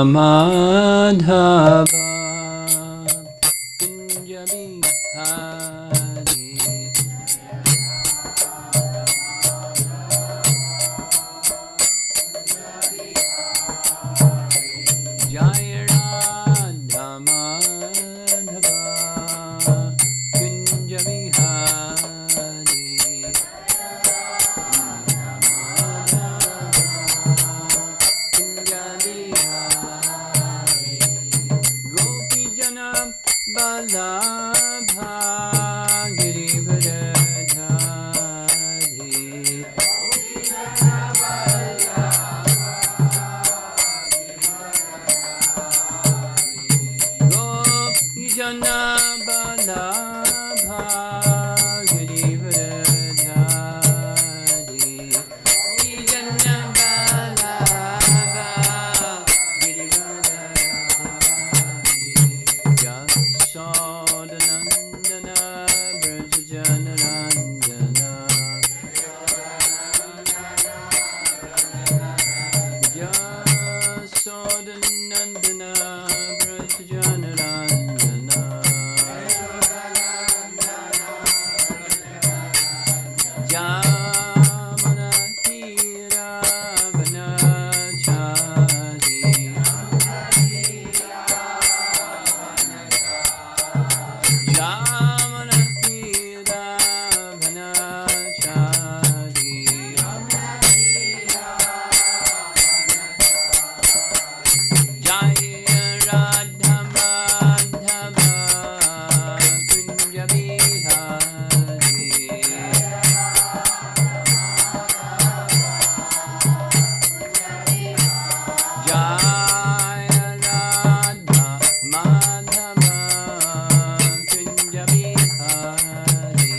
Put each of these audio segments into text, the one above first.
Madhava Kunja Bihari Jaya Radha Madhava Kunja Bihari Gopi Jana Balabha Girivardhari Gopi Jana Balabha Girivardhari Gopi Jana Balabha Girivardhari Yasodanandana Brajajanarandana Yasodanandana Brajajanarandana Jamanatira Vanachari Jamanatira Vanachari Jaya Radha Madhava Kunja Bihari Jaya Radha Madhava Kunja Bihari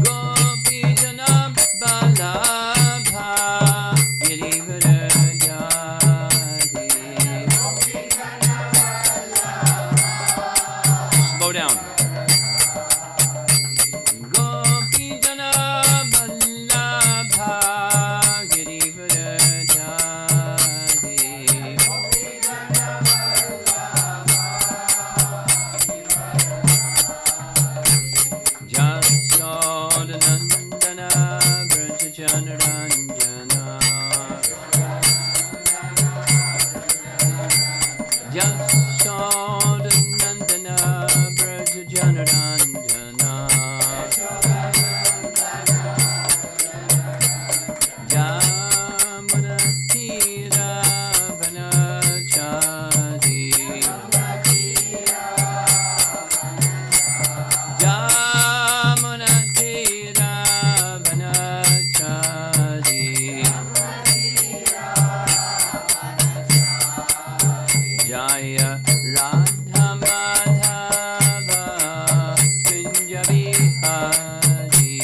Gopi Jana Balabha Girivardhari Slow down. Gopi Jana Balabha Girivardhari Jasodanandana Brajajanarandana Jasodanandana Brajajanarandana Jamanatira Vanachari Jamanatira Vanachari Jaya Radha Madhava Kunja Bihari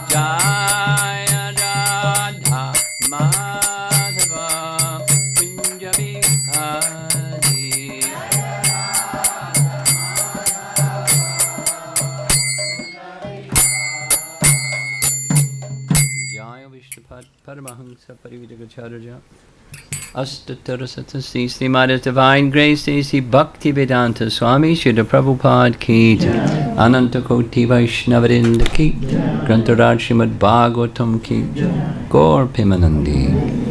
Jaya Radha Madhava Kunja Bihari Jaya Vishnupad Paramahansa Parivijagacharya Astatarasatasi Srimad Divine Grace A.C. Bhaktivedanta Swami Srila Prabhupada Ki Jai Ananta Koti Vaishnavarinda Ki Grantaraj Srimad Bhagavatam Ki Gaur Pimanandi.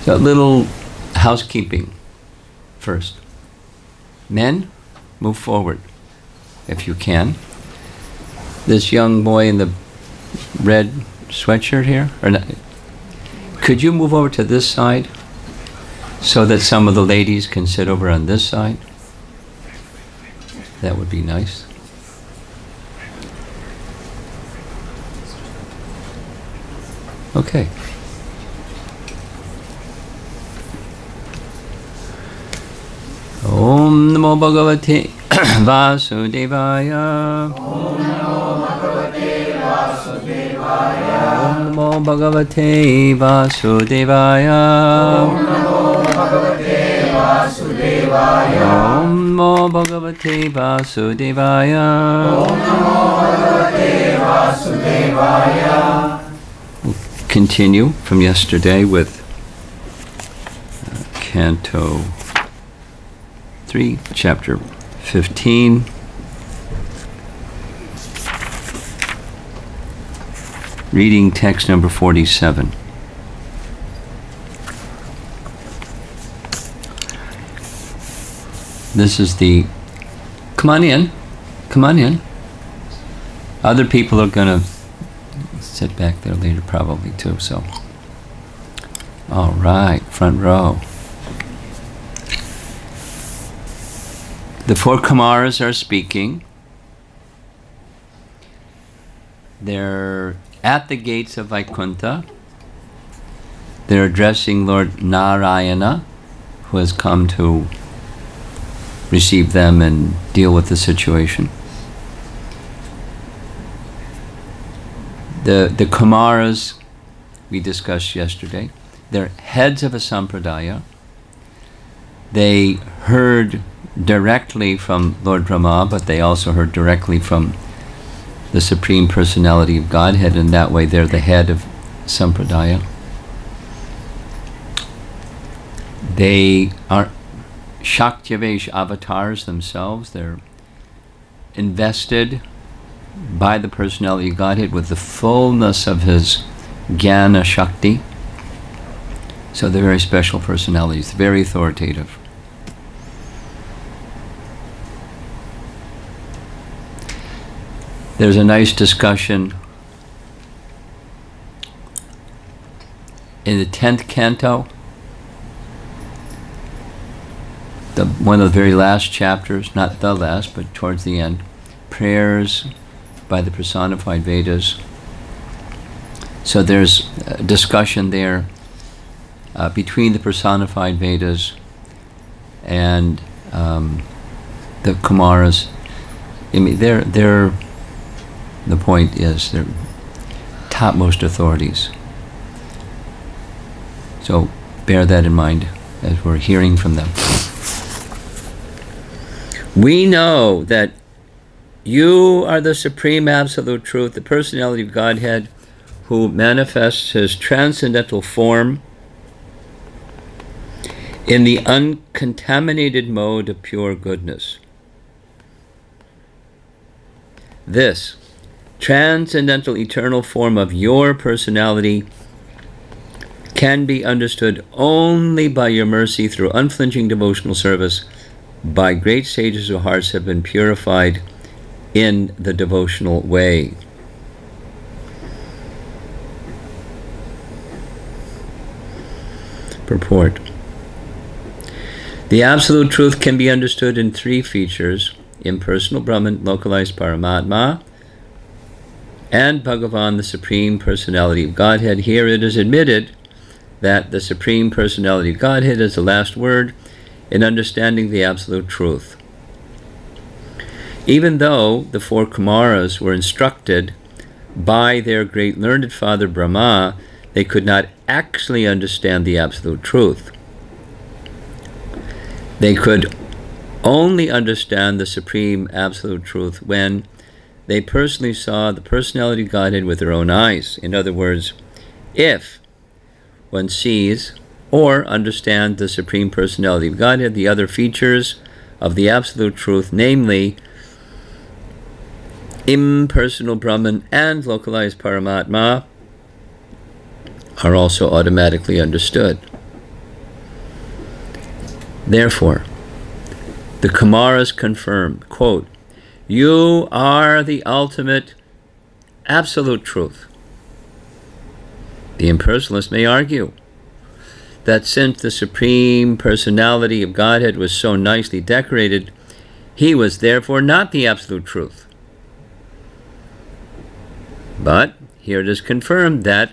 So a little housekeeping first. Men, move forward if you can. This young boy in the red sweatshirt here, or not, could you move over to this side so that some of the ladies can sit over on this side? That would be nice. Okay. Om Namo Bhagavate Vasudevaya. Om Namo Bhagavate Vasudevaya. Om Namo Bhagavate Vasudevaya. Om Namo Bhagavate Vasudevaya. We'll continue from yesterday with Canto 3, Chapter 15. Reading text number 47. This is the... Come on in. Other people are going to sit back there later probably too, so... All right, front row. The four Kumaras are speaking. They're at the gates of Vaikuntha. They're addressing Lord Narayana, who has come to receive them and deal with the situation. The Kumaras, we discussed yesterday, they're heads of a sampradaya. They heard directly from Lord Brahma, but they also heard directly from the Supreme Personality of Godhead, and that way they're the head of Sampradaya. They are Shaktivesh avatars themselves. They're invested by the Personality of Godhead with the fullness of his Jnana Shakti. So they're very special personalities, very authoritative. There's a nice discussion in the 10th canto, one of the very last chapters, not the last, but towards the end, prayers by the personified Vedas. So there's a discussion there between the personified Vedas and the Kumaras. I mean, they're the point is they're topmost authorities. So bear that in mind as we're hearing from them. We know that you are the Supreme Absolute Truth, the Personality of Godhead, who manifests his transcendental form in the uncontaminated mode of pure goodness. This transcendental eternal form of your personality can be understood only by your mercy through unflinching devotional service by great sages whose hearts have been purified in the devotional way. Purport. The Absolute Truth can be understood in three features: impersonal Brahman, localized Paramatma, and Bhagavan, the Supreme Personality of Godhead. Here it is admitted that the Supreme Personality of Godhead is the last word in understanding the Absolute Truth. Even though the four Kumaras were instructed by their great learned father Brahma, they could not actually understand the Absolute Truth. They could only understand the Supreme Absolute Truth when they personally saw the Personality of Godhead with their own eyes. In other words, if one sees or understands the Supreme Personality of Godhead, the other features of the Absolute Truth, namely impersonal Brahman and localized Paramatma, are also automatically understood. Therefore, the Kumaras confirm, quote, "You are the ultimate absolute truth." The impersonalist may argue that since the Supreme Personality of Godhead was so nicely decorated, he was therefore not the absolute truth. But here it is confirmed that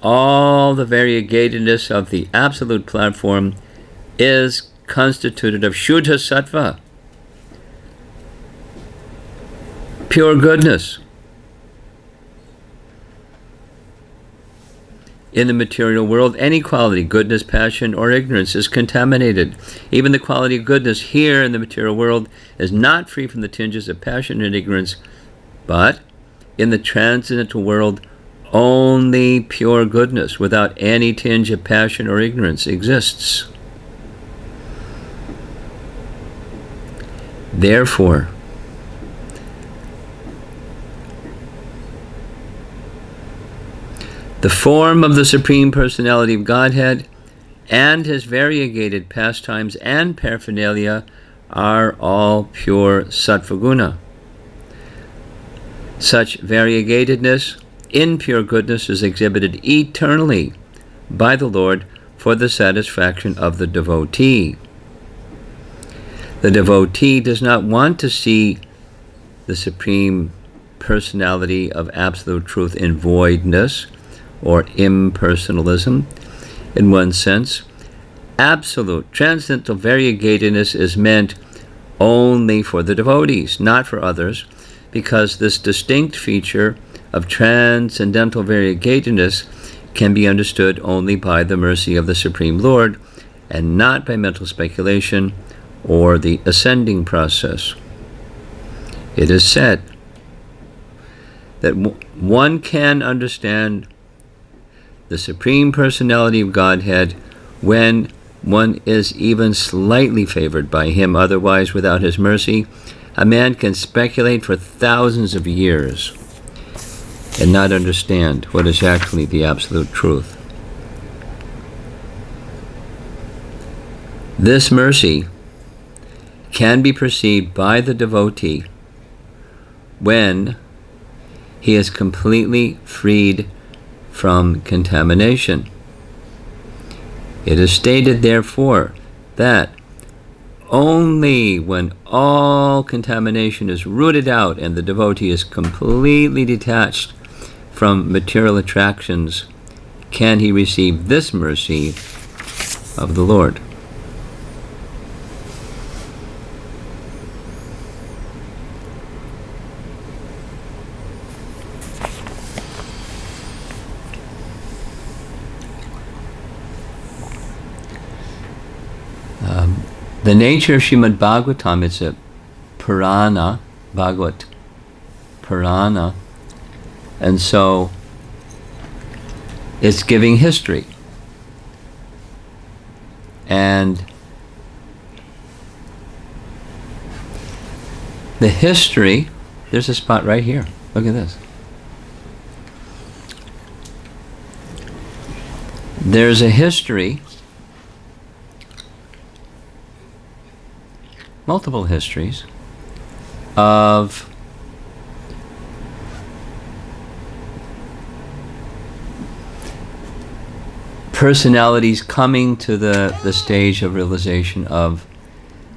all the variegatedness of the absolute platform is constituted of Shuddha Sattva, pure goodness. In the material world, any quality, goodness, passion, or ignorance, is contaminated. Even the quality of goodness here in the material world is not free from the tinges of passion and ignorance, but in the transcendental world, only pure goodness, without any tinge of passion or ignorance, exists. Therefore, the form of the Supreme Personality of Godhead and his variegated pastimes and paraphernalia are all pure sattvaguna. Such variegatedness in pure goodness is exhibited eternally by the Lord for the satisfaction of the devotee. The devotee does not want to see the Supreme Personality of Absolute Truth in voidness or impersonalism. In one sense, absolute transcendental variegatedness is meant only for the devotees, not for others, because this distinct feature of transcendental variegatedness can be understood only by the mercy of the Supreme Lord and not by mental speculation or the ascending process. It is said that one can understand the Supreme Personality of Godhead when one is even slightly favored by him. Otherwise, without his mercy, a man can speculate for thousands of years and not understand what is actually the absolute truth. This mercy can be perceived by the devotee when he is completely freed from contamination. It is stated, therefore, that only when all contamination is rooted out and the devotee is completely detached from material attractions can he receive this mercy of the Lord. The nature of Srimad Bhagavatam, it's a Purana, Bhagavat Purana, and so it's giving history. And the history, there's a spot right here. Look at this. There's a history, multiple histories, of personalities coming to the stage of realization of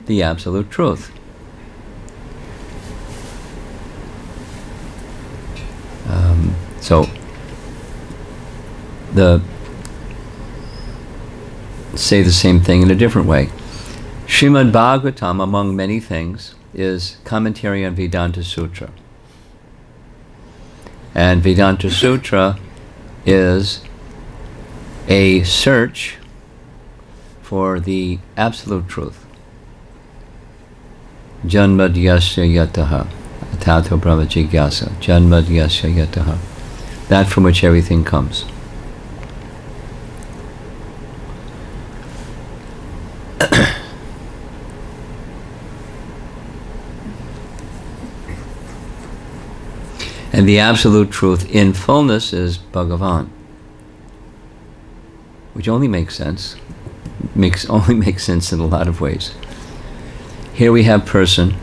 the absolute truth. So say the same thing in a different way. Srimad Bhagavatam, among many things, is commentary on Vedanta Sutra. And Vedanta Sutra is a search for the absolute truth. Janmadyasya yataha, tato brahma jigyasa, janmadyasya yataha, that from which everything comes. And the absolute truth in fullness is Bhagavan, which only makes sense. Only makes sense in a lot of ways. Here we have person.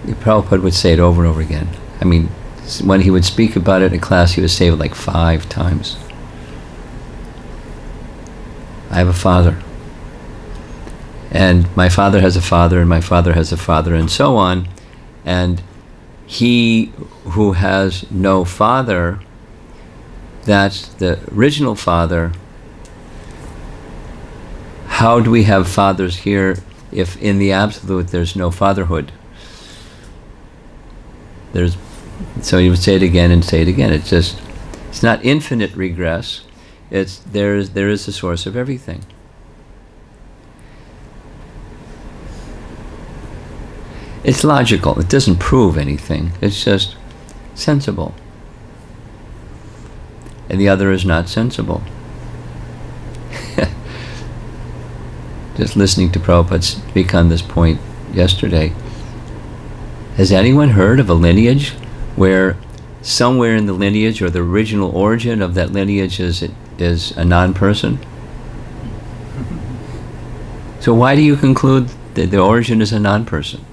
Prabhupada would say it over and over again. I mean, when he would speak about it in class, he would say it like 5 times. I have a father. And my father has a father, and my father has a father, and so on. And he who has no father, that's the original father. How do we have fathers here if in the absolute there's no fatherhood? So you would say it again and say it again. It's just It's not infinite regress. There is the source of everything. It's logical. It doesn't prove anything. It's just sensible. And the other is not sensible. Just listening to Prabhupada speak on this point yesterday. Has anyone heard of a lineage where somewhere in the lineage or the original origin of that lineage is a non-person? So why do you conclude that the origin is a non-person?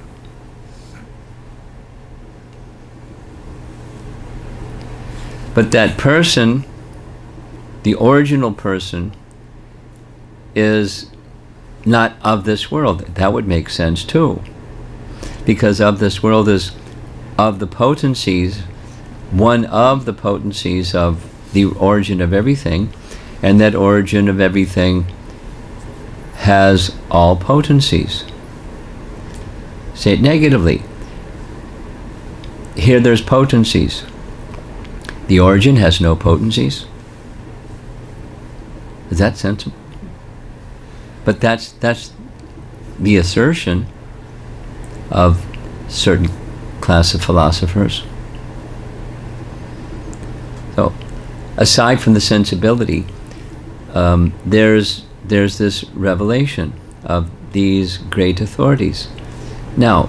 But that person, the original person, is not of this world. That would make sense too. Because of this world is of the potencies, one of the potencies of the origin of everything, and that origin of everything has all potencies. Say it negatively. Here there's potencies. The origin has no potencies. Is that sensible? But that's the assertion of certain class of philosophers. So, aside from the sensibility, there's this revelation of these great authorities. Now,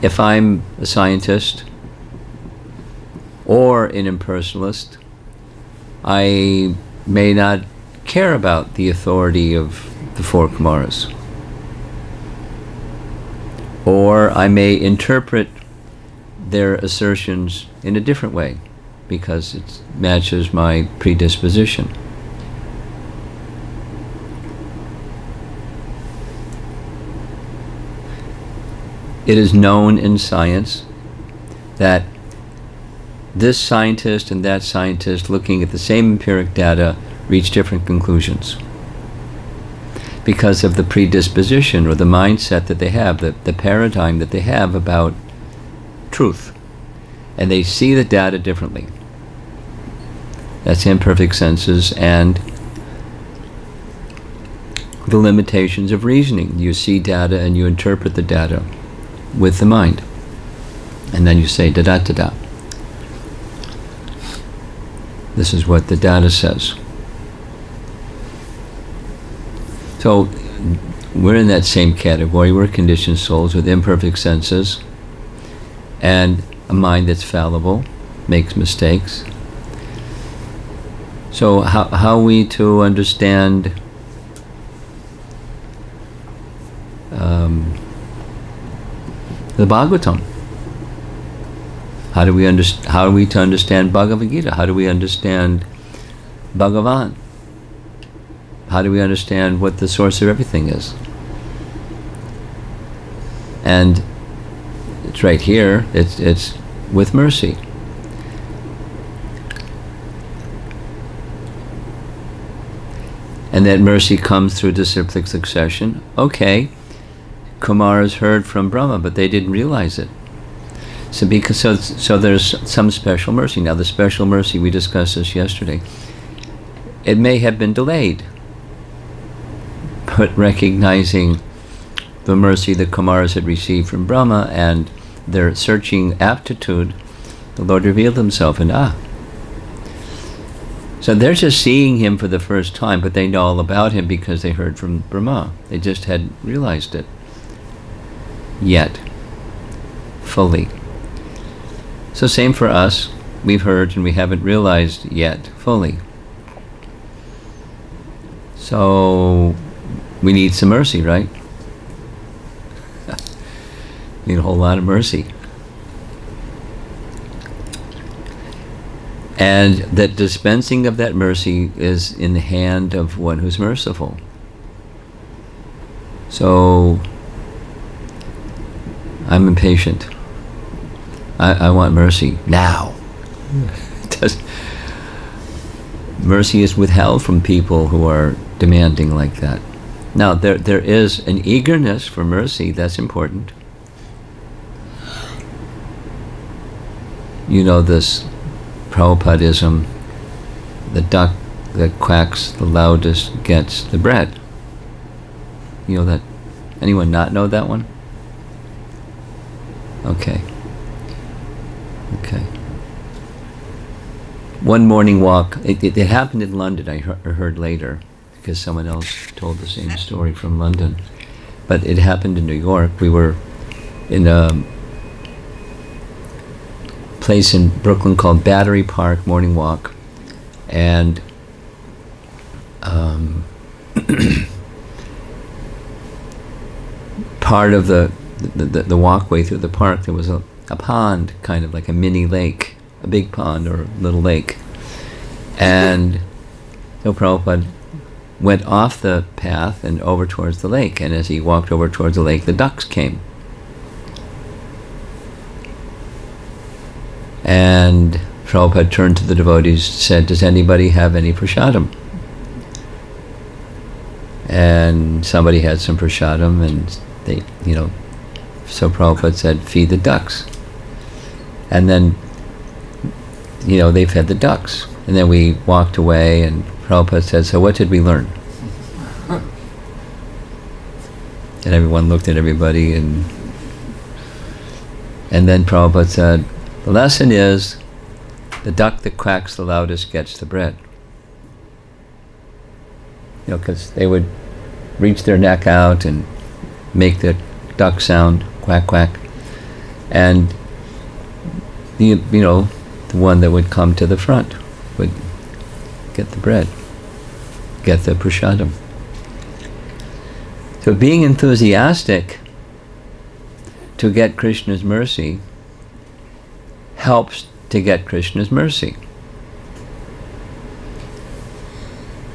if I'm a scientist or an impersonalist, I may not care about the authority of the four Kumaras. Or I may interpret their assertions in a different way because it matches my predisposition. It is known in science that this scientist and that scientist, looking at the same empiric data, reach different conclusions because of the predisposition or the mindset that they have, the paradigm that they have about truth. And they see the data differently. That's imperfect senses and the limitations of reasoning. You see data and you interpret the data with the mind. And then you say da-da-da-da. This is what the data says. So we're in that same category. We're conditioned souls with imperfect senses and a mind that's fallible, makes mistakes. So how are we to understand the Bhagavatam? How are we to understand Bhagavad Gita? How do we understand Bhagavan? How do we understand what the source of everything is? And it's right here. It's with mercy. And that mercy comes through disciplic succession. Okay, Kumaras heard from Brahma, but they didn't realize it. So there's some special mercy. Now the special mercy, we discussed this yesterday, it may have been delayed, but recognizing the mercy the Kumaras had received from Brahma and their searching aptitude, the Lord revealed himself and So they're just seeing him for the first time, but they know all about him because they heard from Brahma. They just hadn't realized it yet, fully. So same for us. We've heard and we haven't realized yet, fully. So we need some mercy, right? Need a whole lot of mercy. And that dispensing of that mercy is in the hand of one who's merciful. So I'm impatient. I want mercy now. Mercy is withheld from people who are demanding like that. Now there is an eagerness for mercy. That's important. You know this Prabhupadism the duck that quacks the loudest gets the bread. You know that? Anyone not know that one? Okay. One morning walk, it happened in London, I heard later, because someone else told the same story from London. But it happened in New York. We were in a place in Brooklyn called Battery Park, morning walk, and part of the walkway through the park, there was a pond, kind of like a mini lake, a big pond or a little lake. And so Prabhupada went off the path and over towards the lake, and as he walked over towards the lake, the ducks came. And Prabhupada turned to the devotees, said, "Does anybody have any prasadam?" And somebody had some prasadam, and they, so Prabhupada said, "Feed the ducks." And then, they fed the ducks. And then we walked away, and Prabhupada said, "So what did we learn?" And everyone looked at everybody, and then Prabhupada said, "The lesson is, the duck that quacks the loudest gets the bread." Because they would reach their neck out and make the duck sound, quack, quack. And the one that would come to the front would get the bread, get the prasadam. So being enthusiastic to get Krishna's mercy helps to get Krishna's mercy.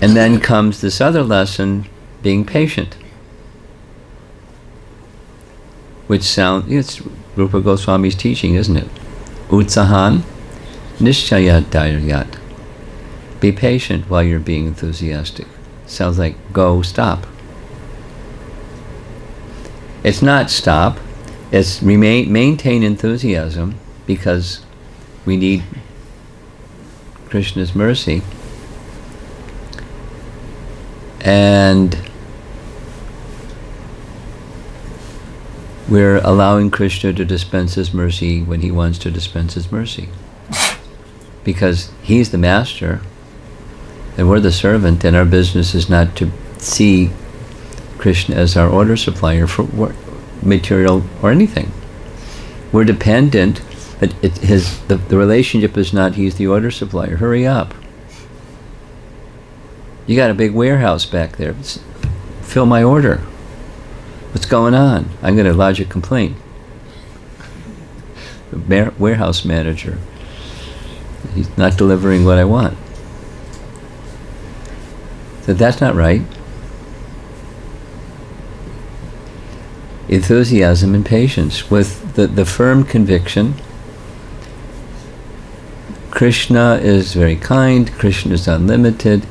And then comes this other lesson, being patient, which it's Rupa Goswami's teaching, isn't it? Utsahan nishchayat dhairyat. Be patient while you're being enthusiastic. Sounds like go, stop. It's not stop, it's maintain enthusiasm, because we need Krishna's mercy. And we're allowing Krishna to dispense his mercy when he wants to dispense his mercy. Because he's the master, and we're the servant, and our business is not to see Krishna as our order supplier for material or anything. We're dependent, but the relationship is not he's the order supplier. Hurry up. You got a big warehouse back there. Fill my order. What's going on? I'm going to lodge a complaint. The warehouse manager, he's not delivering what I want. So that's not right. Enthusiasm and patience with the firm conviction Krishna is very kind, Krishna is unlimited,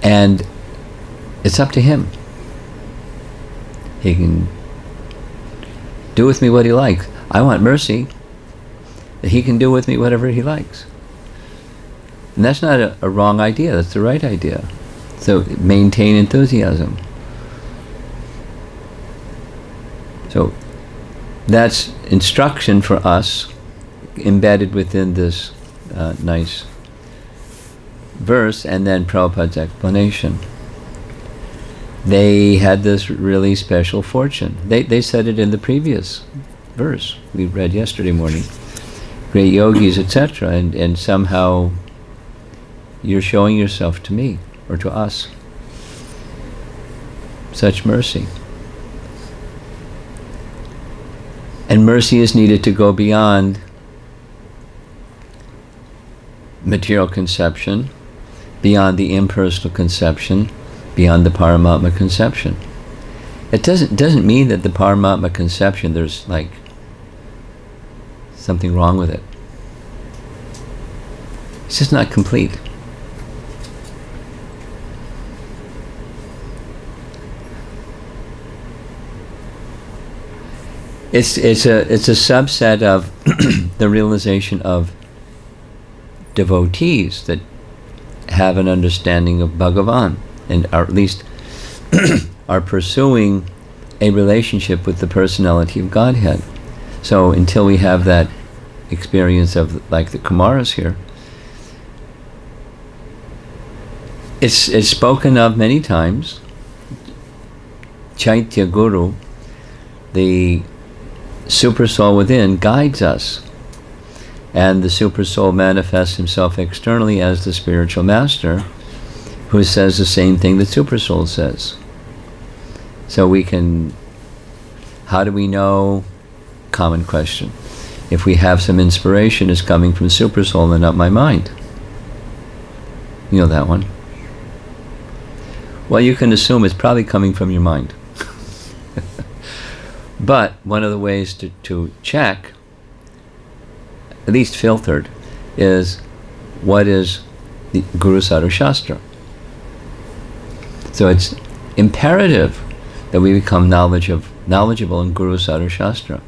and it's up to him. He can do with me what he likes. I want mercy. He can do with me whatever he likes. And that's not a wrong idea, that's the right idea. So maintain enthusiasm. So that's instruction for us embedded within this nice verse, and then Prabhupada's explanation. They had this really special fortune. They said it in the previous verse we read yesterday morning. Great yogis, etc. And somehow you're showing yourself to me, or to us. Such mercy. And mercy is needed to go beyond material conception, beyond the impersonal conception, beyond the Paramatma conception. It doesn't mean that the Paramatma conception, there's like something wrong with it. It's just not complete. It's a subset of the realization of devotees, that have an understanding of Bhagavan, and are, at least are pursuing a relationship with the personality of Godhead. So until we have that experience of, like the Kumaras here, it's spoken of many times. Chaitya Guru, the super soul within, guides us, and the super soul manifests himself externally as the spiritual master, who says the same thing that super soul says. So we can, how do we know? Common question. If we have some inspiration, it's coming from super soul and not my mind. You know that one. Well, you can assume it's probably coming from your mind. But one of the ways to check, at least filtered, is what is the Guru Sadhu Shastra. So it's imperative that we become knowledgeable in Guru Sadhu Shastra.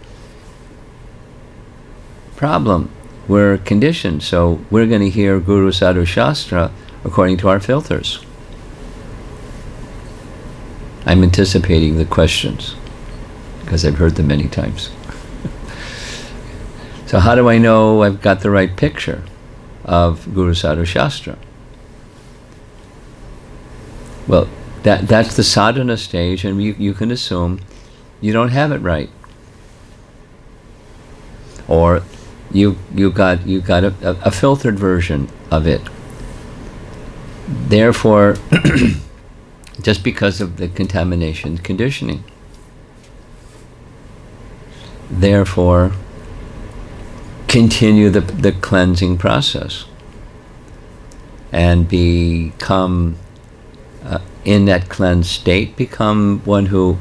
Problem, we're conditioned, so we're going to hear Guru Sadhu Shastra according to our filters. I'm anticipating the questions, because I've heard them many times. So how do I know I've got the right picture of Guru Sadhu Shastra? Well, that's the sadhana stage, and you can assume you don't have it right, or you got a filtered version of it. Therefore, just because of the contamination, conditioning. Therefore, continue the cleansing process and become, in that cleansed state, become one who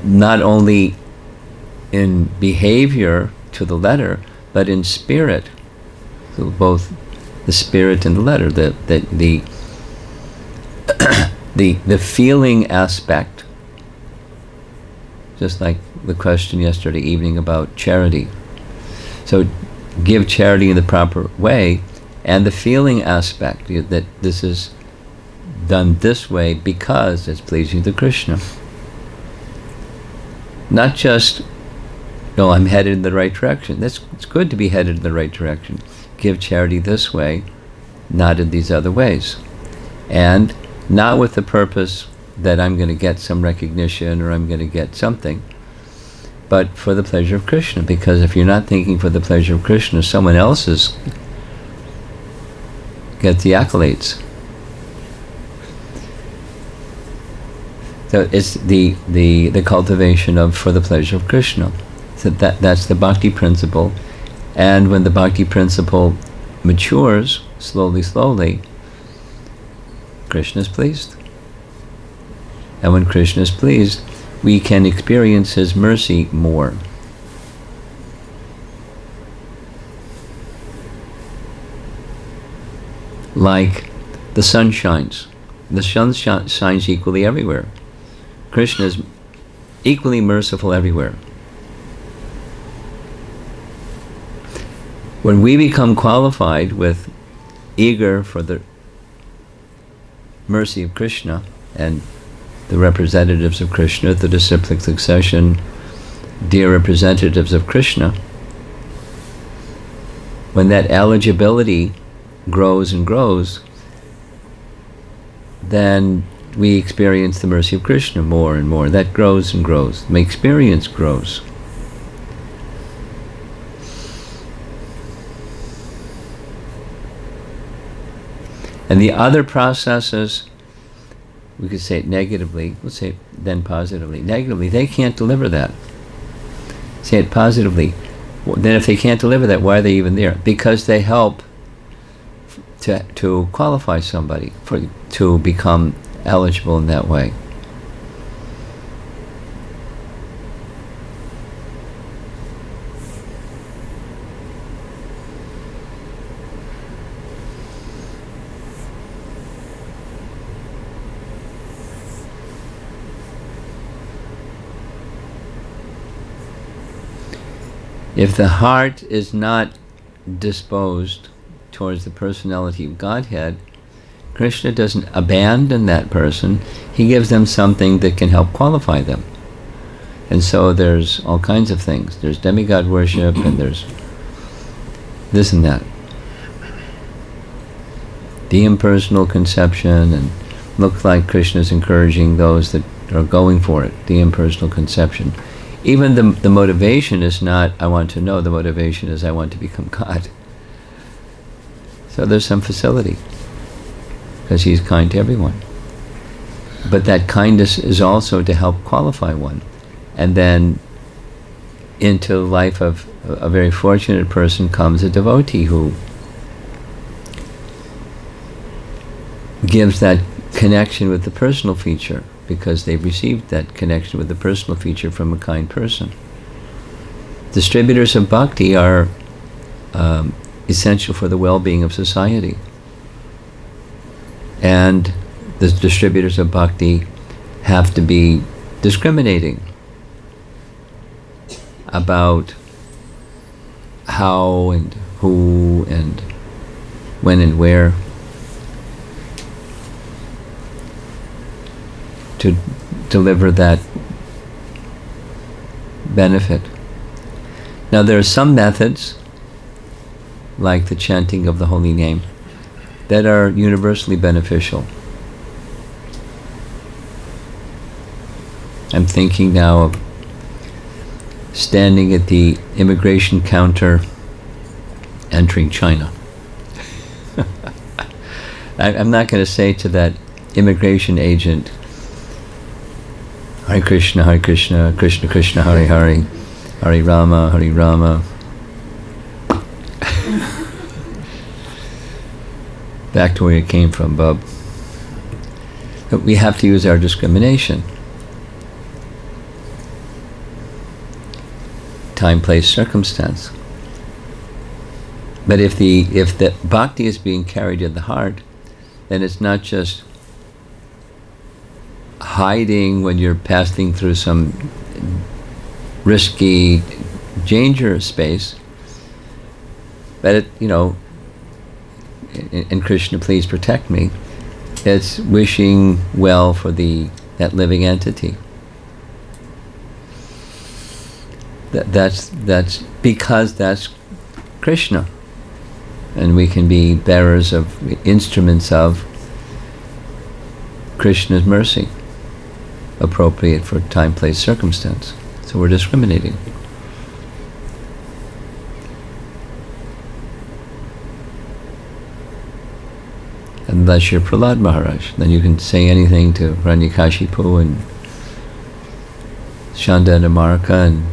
not only in behavior to the letter, but in spirit, so both the spirit and the letter, the feeling aspect, just like the question yesterday evening about charity. So give charity in the proper way, and the feeling aspect, that this is done this way because it's pleasing to Krishna. Not just, no, I'm headed in the right direction. It's good to be headed in the right direction. Give charity this way, not in these other ways. And not with the purpose that I'm going to get some recognition or I'm going to get something, but for the pleasure of Krishna. Because if you're not thinking for the pleasure of Krishna, someone else's get the accolades. So it's the cultivation of for the pleasure of Krishna. So that's the bhakti principle. And when the bhakti principle matures, slowly, Krishna is pleased. And when Krishna is pleased, we can experience his mercy more. Like the sun shines. The sun shines equally everywhere. Krishna is equally merciful everywhere. When we become qualified with eager for the mercy of Krishna and the representatives of Krishna, the disciplic succession, dear representatives of Krishna, when that eligibility grows and grows, then we experience the mercy of Krishna more and more. That grows and grows. My experience grows. And the other processes, we could say it negatively, let's say it then positively. Negatively, they can't deliver that. Say it positively. Then if they can't deliver that, why are they even there? Because they help to qualify somebody to become eligible in that way. If the heart is not disposed towards the personality of Godhead, Krishna doesn't abandon that person. He gives them something that can help qualify them. And so there's all kinds of things. There's demigod worship, and there's this and that. The impersonal conception, and looks like Krishna's encouraging those that are going for it, the impersonal conception. Even the motivation is not, I want to know, the motivation is, I want to become God. So there's some facility, because he's kind to everyone. But that kindness is also to help qualify one. And then into the life of a very fortunate person comes a devotee who gives that connection with the personal feature, because they've received that connection with the personal feature from a kind person. Distributors of bhakti are essential for the well-being of society. And the distributors of bhakti have to be discriminating about how and who and when and where to deliver that benefit. Now there are some methods, like the chanting of the holy name, that are universally beneficial. I'm thinking now of standing at the immigration counter entering China. I'm not going to say to that immigration agent, Hare Krishna, Krishna Krishna, Hare Hare, Hare Rama, Hare Rama. Back to where it came from, bub. But we have to use our discrimination. Time, place, circumstance. But if the bhakti is being carried in the heart, then it's not just hiding when you're passing through some risky danger space, but it, and Krishna, please protect me. It's wishing well for that living entity. That's because that's Krishna, and we can be bearers of, instruments of Krishna's mercy, appropriate for time, place, circumstance. So we're discriminating. Unless you're Prahlad Maharaj, then you can say anything to Hiranyakashipu and Shanda and Amarka and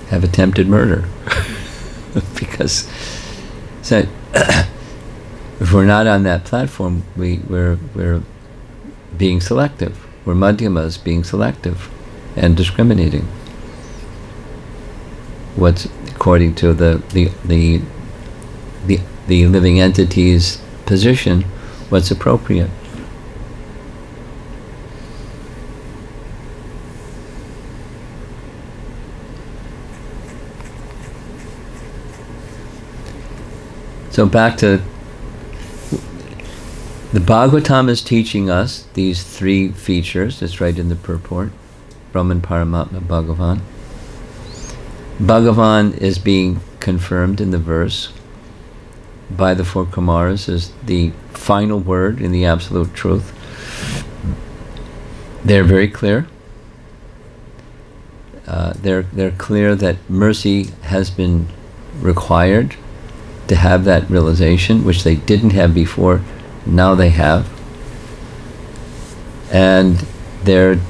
have attempted murder. Because so if we're not on that platform, we're being selective. We're madhyamas being selective and discriminating. What's according to the living entity's position, what's appropriate. So back to the Bhagavatam is teaching us these three features. That's right in the purport. Brahman, Paramatma, Bhagavan. Bhagavan is being confirmed in the verse by the four Kumaras as the final word in the absolute truth. They're very clear. They're clear that mercy has been required to have that realization, which they didn't have before. Now they have. And they're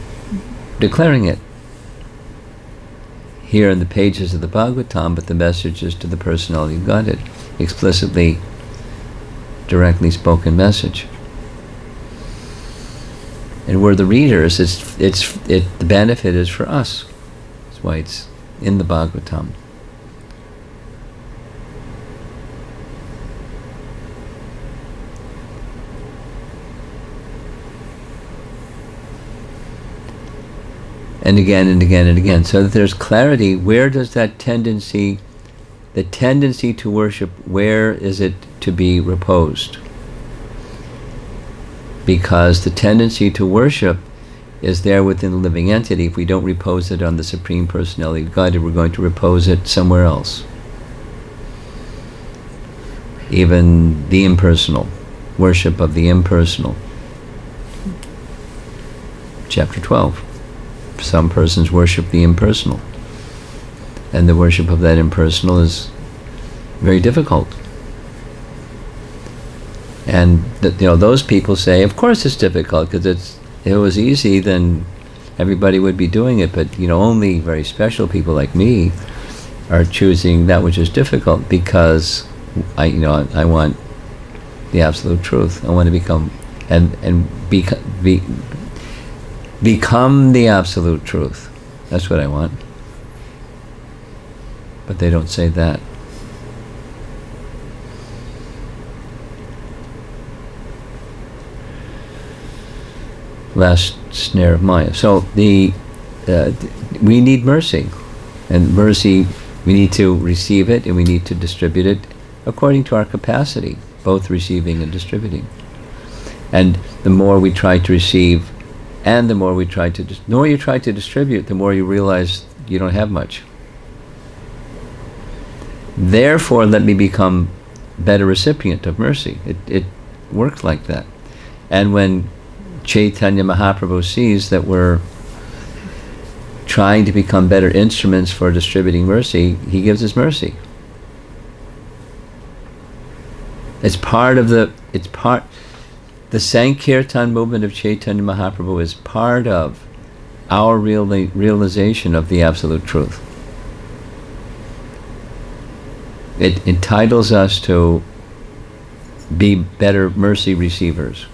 declaring it here in the pages of the Bhagavatam, but the message is to the personality of Godhead. Explicitly, directly spoken message. And we're the readers. The benefit is for us. That's why it's in the Bhagavatam. And again and again and again, so that there's clarity. Where does that tendency, the tendency to worship, where is it to be reposed. Because the tendency to worship is there within the living entity. If we don't repose it on the Supreme Personality of Godhead, we're going to repose it somewhere else. Even the impersonal, worship of the impersonal. Chapter 12. Some persons worship the impersonal, and the worship of that impersonal is very difficult. And those people say, of course it's difficult, because if it was easy, then everybody would be doing it. But only very special people like me are choosing that which is difficult, because I want the absolute truth. I want to become become the absolute truth. That's what I want. But they don't say that. Last snare of Maya. So we need mercy, and mercy, we need to receive it and we need to distribute it according to our capacity, both receiving and distributing. And the more we try to receive, and the more we try to the more you try to distribute, the more you realize you don't have much. Therefore, let me become better recipient of mercy. It works like that. And when Chaitanya Mahaprabhu sees that we're trying to become better instruments for distributing mercy, he gives us mercy. The Sankirtan movement of Chaitanya Mahaprabhu is part of our realization of the absolute truth. It entitles us to be better mercy receivers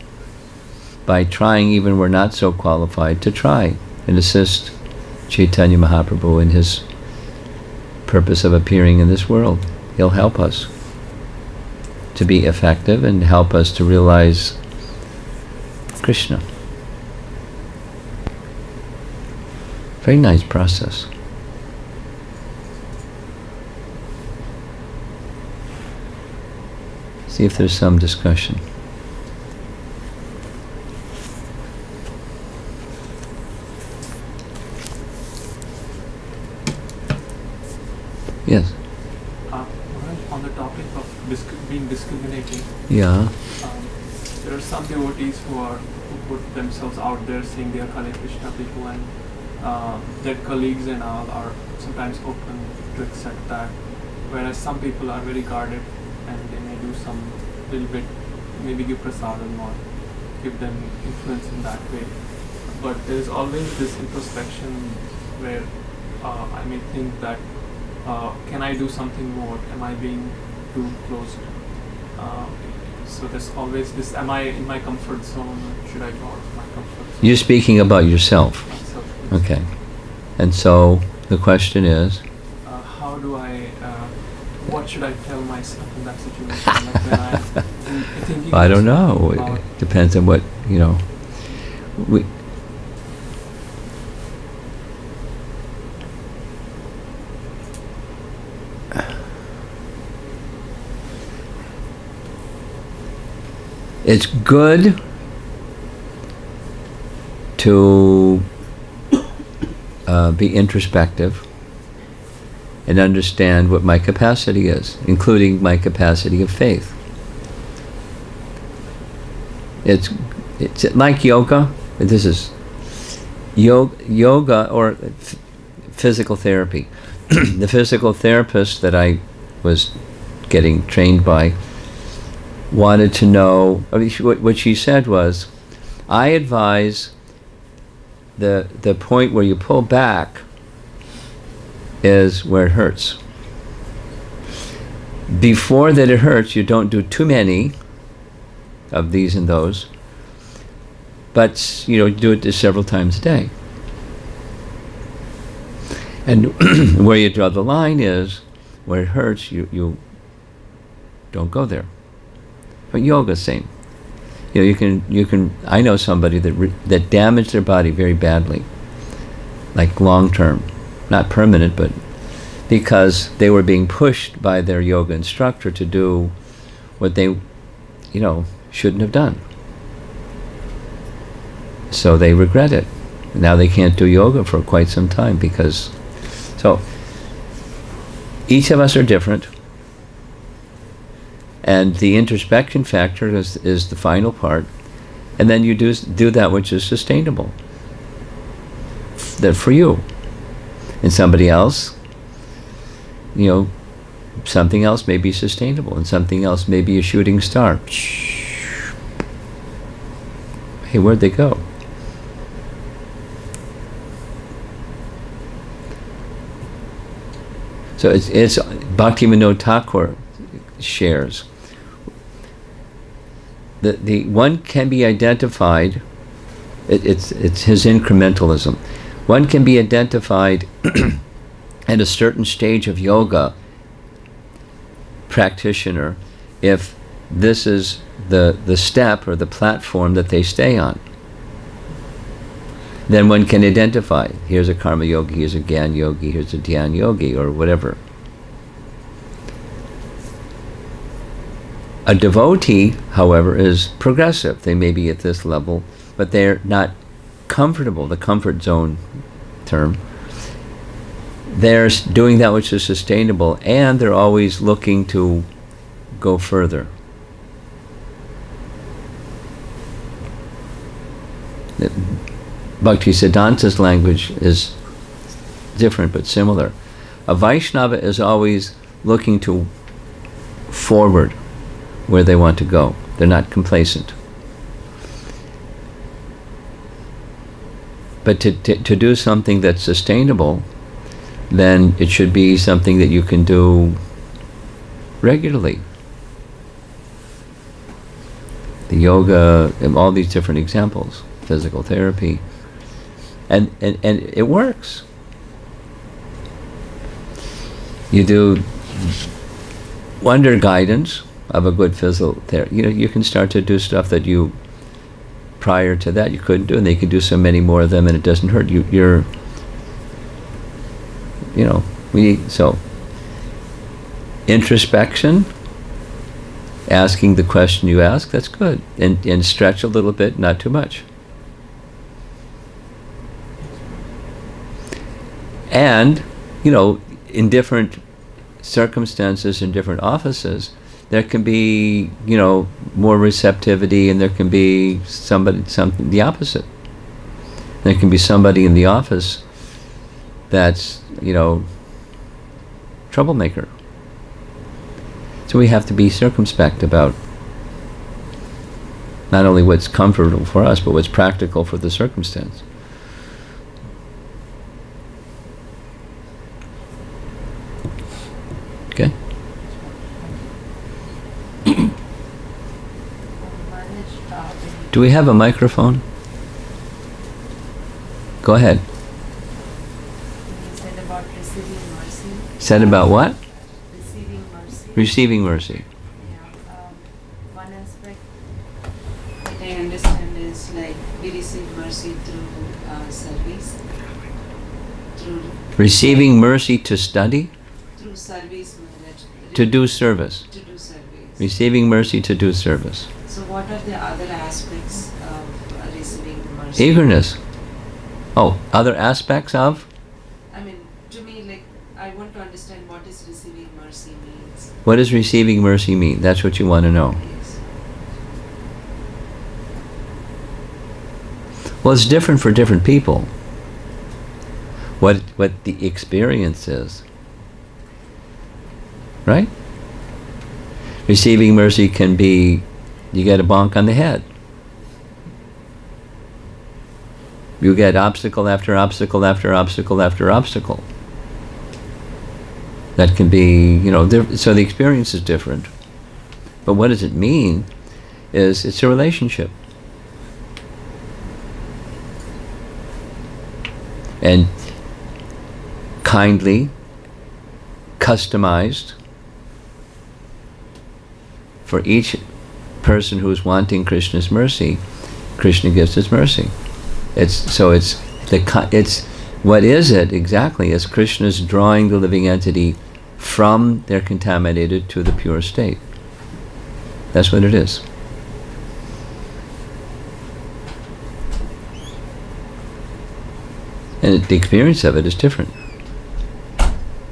by trying, even we're not so qualified, to try and assist Chaitanya Mahaprabhu in his purpose of appearing in this world. He'll help us to be effective and help us to realize Krishna. Very nice process. See if there's some discussion. Yes. On the topic of being discriminating. Yeah. There are some devotees who put themselves out there saying they are Hare Krishna people, and their colleagues and all are sometimes open to accept that, whereas some people are very guarded and they may do some little bit, maybe give prasadam or give them influence in that way. But there is always this introspection where I may think that can I do something more? Am I being too closed? So there's always this, am I in my comfort zone? Should I go out of my comfort zone? You're speaking about yourself. Myself, yes. Okay. And so the question is? How do I, what should I tell myself in that situation? Like when I'm thinking I don't know. It depends on what, it's good to be introspective and understand what my capacity is, including my capacity of faith. It's like yoga. This is yoga or physical therapy. The physical therapist that I was getting trained by wanted to know, what she said was, I advise the point where you pull back is where it hurts. Before that it hurts, you don't do too many of these and those, but do it several times a day. And where you draw the line is where it hurts, you don't go there. But yoga, same. You can. I know somebody that damaged their body very badly, like long term, not permanent, but because they were being pushed by their yoga instructor to do what they, shouldn't have done. So they regret it. Now they can't do yoga for quite some time because, so each of us are different, and the introspection factor is the final part, and then you do that which is sustainable that for you. And somebody else, something else may be sustainable, and something else may be a shooting star. Hey, where'd they go? So it's Bhaktivinoda Thakur shares. The one can be identified. It's his incrementalism. One can be identified at a certain stage of yoga practitioner if this is the step or the platform that they stay on. Then one can identify, here's a karma yogi, here's a gyan yogi, here's a dhyan yogi, or whatever. A devotee, however, is progressive. They may be at this level, but they're not comfortable, the comfort zone term. They're doing that which is sustainable, and they're always looking to go further. Bhaktisiddhanta's language is different but similar. A Vaishnava is always looking to forward where they want to go. They're not complacent. But to do something that's sustainable, then it should be something that you can do regularly. The yoga and all these different examples, physical therapy, and it works. You do under guidance of a good physical therapy. You can start to do stuff that you prior to that you couldn't do, and they can do so many more of them, and it doesn't hurt you. So introspection, asking the question you ask, that's good, and stretch a little bit, not too much. And in different circumstances, in different offices, there can be more receptivity, and there can be something the opposite. There can be somebody in the office that's troublemaker. So we have to be circumspect about not only what's comfortable for us, but what's practical for the circumstance. Okay? Do we have a microphone? Go ahead. You said about receiving mercy. Said about what? Receiving mercy. Receiving mercy. Yeah. One aspect that I understand is like we receive mercy through service. Through Receiving mercy to study, through service. to do service. To do service. Receiving mercy to do service. So what are the other aspects of receiving mercy? Eagerness. Oh, other aspects of? I mean, to me, like, I want to understand what is receiving mercy means. What does receiving mercy mean? That's what you want to know. Yes. Well, it's different for different people. What the experience is. Right? Receiving mercy can be, you get a bonk on the head. You get obstacle after obstacle after obstacle after obstacle. That can be, so the experience is different. But what does it mean is it's a relationship. And kindly, customized for each person who's wanting Krishna's mercy, Krishna gives his mercy. What is it exactly? It's Krishna's drawing the living entity from their contaminated to the pure state. That's what it is. And the experience of it is different.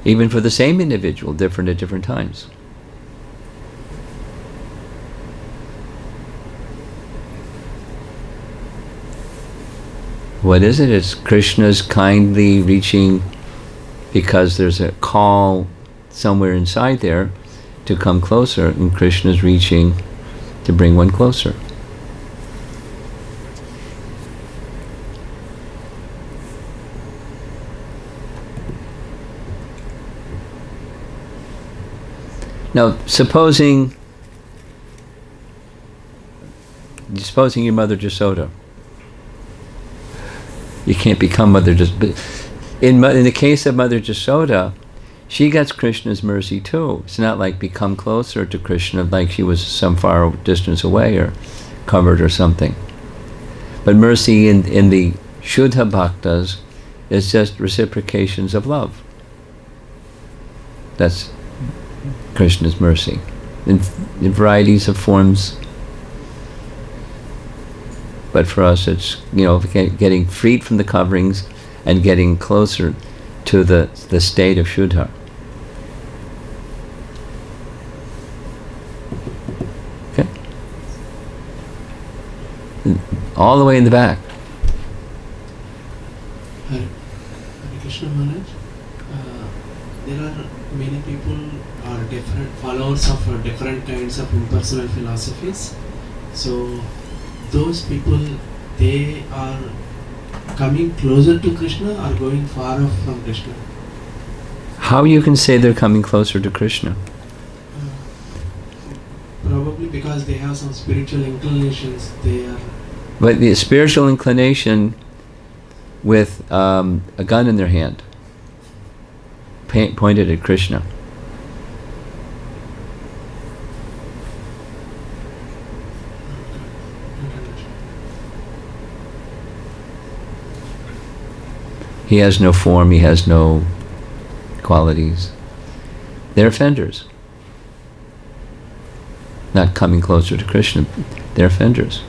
Even for the same individual, different at different times. What is it? It's Krishna's kindly reaching, because there's a call somewhere inside there to come closer, and Krishna's reaching to bring one closer. Now, supposing your mother Jasoda, you can't become Mother Jasoda. In the case of Mother Jasoda, she gets Krishna's mercy too. It's not like become closer to Krishna like she was some far distance away or covered or something. But mercy in the Shuddha Bhaktas is just reciprocations of love. That's Krishna's mercy in varieties of forms. But for us, it's, getting freed from the coverings and getting closer to the state of Shuddha. Okay? All the way in the back. Hare Krishna Maharaj, there are many people are different followers of different kinds of impersonal philosophies. So those people, they are coming closer to Krishna or going far off from Krishna? How you can say they're coming closer to Krishna? Probably because they have some spiritual inclinations. They are. But the spiritual inclination with a gun in their hand, pointed at Krishna. He has no form, he has no qualities. They're offenders. Not coming closer to Krishna, they're offenders.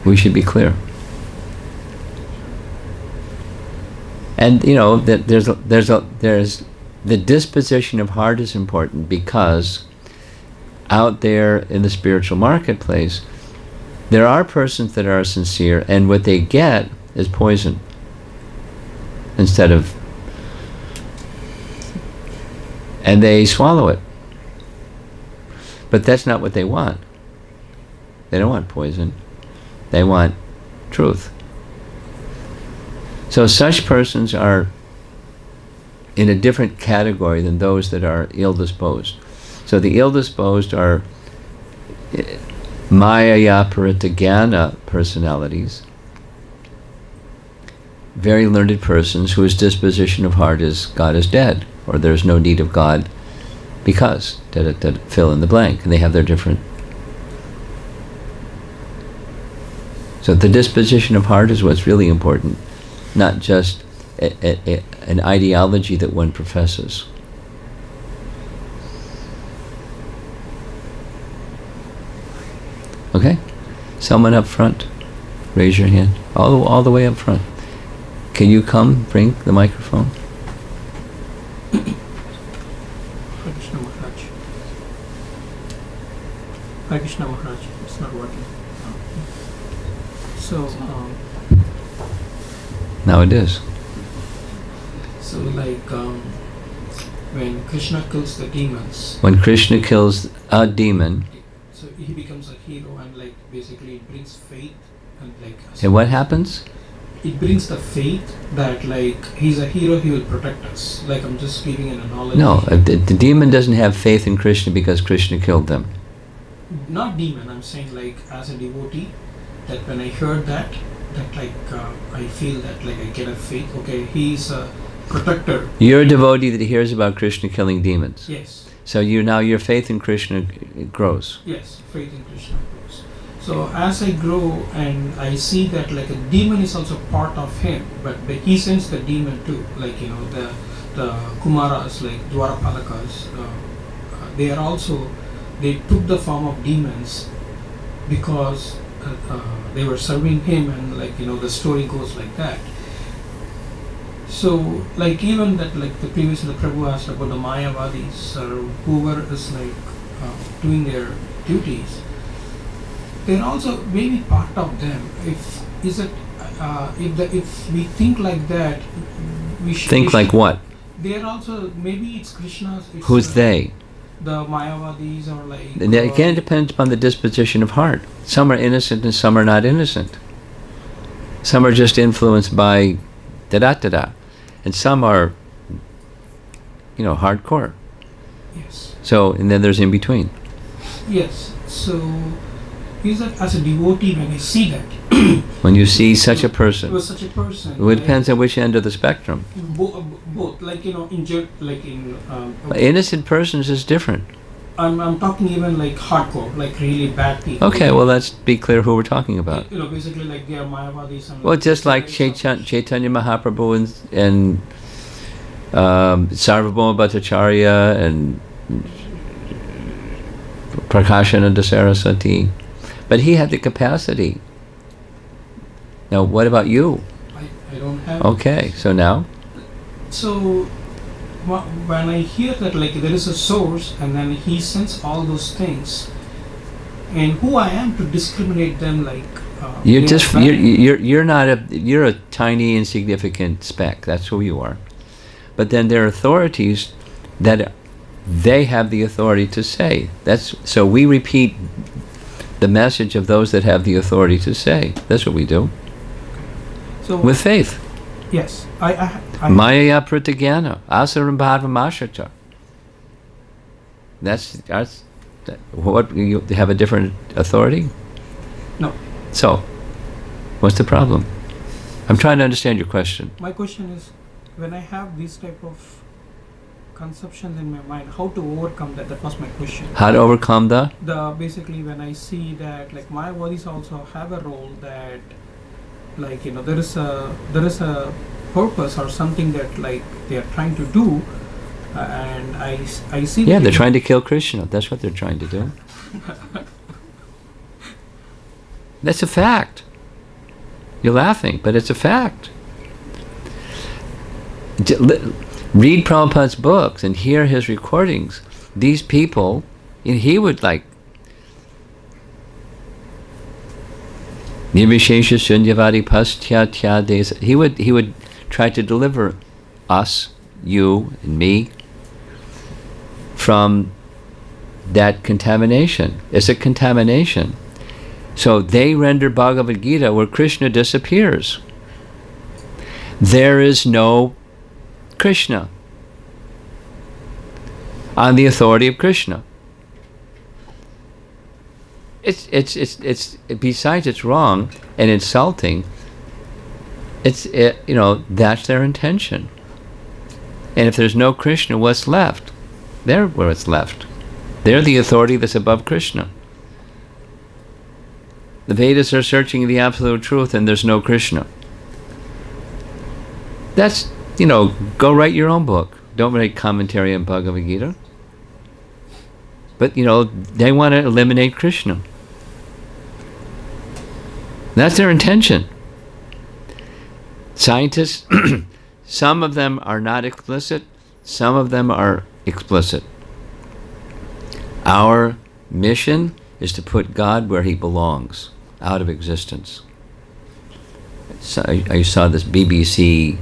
We should be clear. And that there's the disposition of heart is important, because out there in the spiritual marketplace, there are persons that are sincere, and what they get is poison instead of, and they swallow it. But that's not what they want. They don't want poison. They want truth. So such persons are in a different category than those that are ill-disposed. So the ill-disposed are Maya Parita Jnana personalities, very learned persons whose disposition of heart is God is dead, or there's no need of God because, fill in the blank, and they have their different. So the disposition of heart is what's really important, not just an ideology that one professes. Okay? Someone up front, raise your hand, all the way up front. Can you come bring the microphone? Hare Krishna Maharaj. Hare Krishna Maharaj. It's not working. So, Now it is. So when Krishna kills the demons. When Krishna kills a demon. So he becomes a hero, and basically it brings faith and And what happens? It brings the faith that he's a hero, he will protect us. I'm just giving an analogy. No, the demon doesn't have faith in Krishna because Krishna killed them. Not demon, I'm saying as a devotee, that when I heard that I feel that I get a faith. Okay, he's a protector. You're a devotee that hears about Krishna killing demons. Yes. So your faith in Krishna grows. Yes, faith in Krishna grows. So as I grow and I see that a demon is also part of him, but he sends the demon too. The Kumaras, Dwarapalakas, they are also they took the form of demons because they were serving him, and like the story goes like that. So like even that, like the Prabhu asked about the Mayavadis or whoever is like doing their duties, they're also maybe part of them. If we think like that, we should Think like what? They're also, maybe it's Krishna's. Who's they? The Mayavadis, or like. And again, it depends upon the disposition of heart. Some are innocent and some are not innocent. Some are just influenced by da-da-da-da. And some are, hardcore. Yes. So, and then there's in between. Yes. So, is that as a devotee, when I see that. When you see such a person. It was such a person. Well, it depends on which end of the spectrum. Both, like Innocent persons is different. I'm talking even like hardcore, like really bad people. Okay, well, let's be clear who we're talking about. Basically like they are Mayavadis. And Well, just like Chaitanya Mahaprabhu and Sarvabhauma Bhattacharya and Prakashananda Saraswati. But he had the capacity. Now, what about you? I don't have. Okay, so now? So, when I hear that like there is a source and then he sends all those things, and who I am to discriminate them, like you're a tiny insignificant speck. That's who you are. But then there are authorities that they have the authority to say. So we repeat the message of those that have the authority to say. That's what we do. So with faith. Yes, I Maya Pratagyana, Asaram Bhadvamashacha. That's what, you have a different authority? No. So, what's the problem? I'm trying to understand your question. My question is, when I have these type of conceptions in my mind, how to overcome that? That was my question. How to overcome basically when I see that like my bodies also have a role, that like there is a purpose or something that like they are trying to do, and I see. Yeah, they're trying to kill Krishna. That's what they're trying to do. That's a fact. You're laughing, but it's a fact. Read Prabhupada's books and hear his recordings. These people, and he would like Nirvishesha Shunyavadi Pastya Tyades. He would try to deliver us, you and me, from that contamination. It's a contamination. So they render Bhagavad Gita where Krishna disappears. There is no Krishna on the authority of Krishna. It's besides it's wrong and insulting. That's their intention. And if there's no Krishna, what's left? They're where it's left. They're the authority that's above Krishna. The Vedas are searching the absolute truth, and there's no Krishna. That's, go write your own book. Don't write commentary on Bhagavad Gita. But, they want to eliminate Krishna. That's their intention. Scientists, some of them are not explicit, some of them are explicit. Our mission is to put God where he belongs, out of existence. So I saw this BBC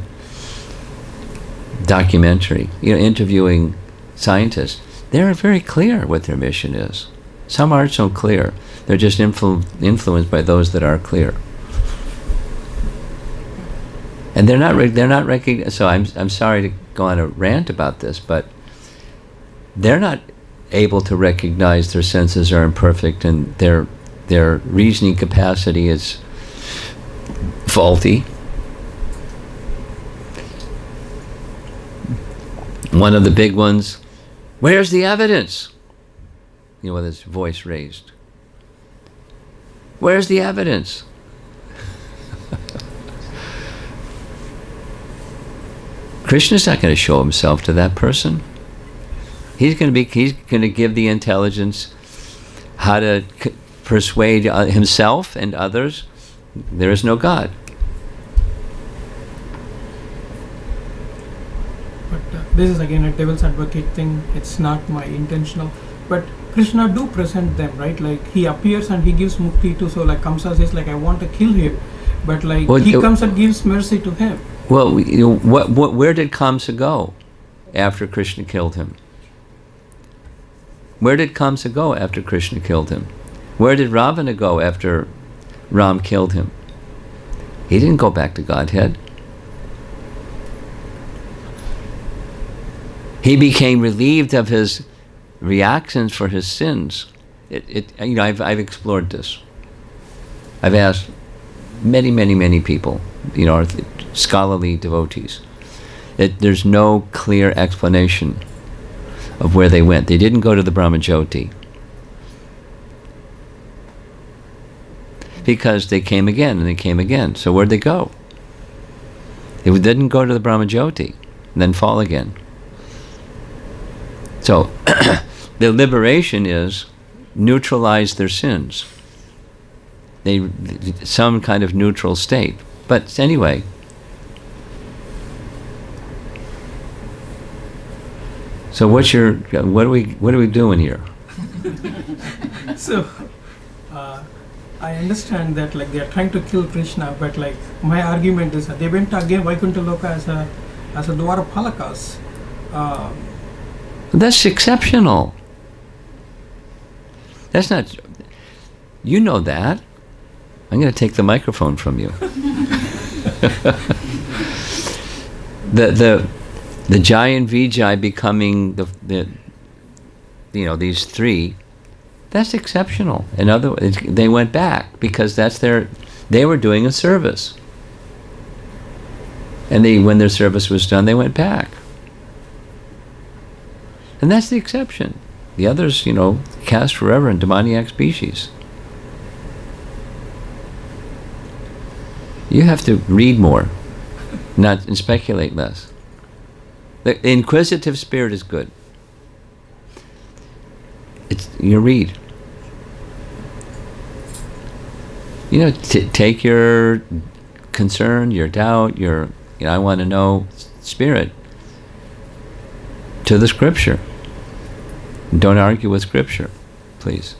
documentary, interviewing scientists. They're very clear what their mission is. Some aren't so clear. They're just influenced by those that are clear. And they're not recognized. So I'm sorry to go on a rant about this, but they're not able to recognize their senses are imperfect and their reasoning capacity is faulty. One of the big ones, where's the evidence? With his voice raised. Where's the evidence? Krishna's not going to show himself to that person. He's going to give the intelligence how to persuade himself and others there is no God. But this is again a devil's advocate thing. It's not my intentional. But Krishna do present them, right? Like he appears and he gives mukti to. So like Kamsa says, like I want to kill him, but like he comes and gives mercy to him. Well, where did Kamsa go after Krishna killed him? Where did Kamsa go after Krishna killed him? Where did Ravana go after Ram killed him? He didn't go back to Godhead. He became relieved of his reactions for his sins. I've explored this. I've asked many people, scholarly devotees. There's no clear explanation of where they went. They didn't go to the Brahmajyoti because they came again and they came again. So where'd they go? They didn't go to the Brahmajyoti and then fall again. So the liberation is neutralize their sins. Some kind of neutral state. But anyway, so what are we doing here? So I understand that like they are trying to kill Krishna, but like my argument is that they went again Vaikuntha Loka as a Dwarapalakas. That's exceptional. That's not. You know that. I'm going to take the microphone from you. The Jai and Vijay becoming these three. That's exceptional. In other words, they went back because they were doing a service. And when their service was done, they went back. And that's the exception. The others, cast forever in demoniac species. You have to read more, not and speculate less. The inquisitive spirit is good. You read. Take your concern, your doubt, I want to know spirit to the scripture. Don't argue with scripture, please.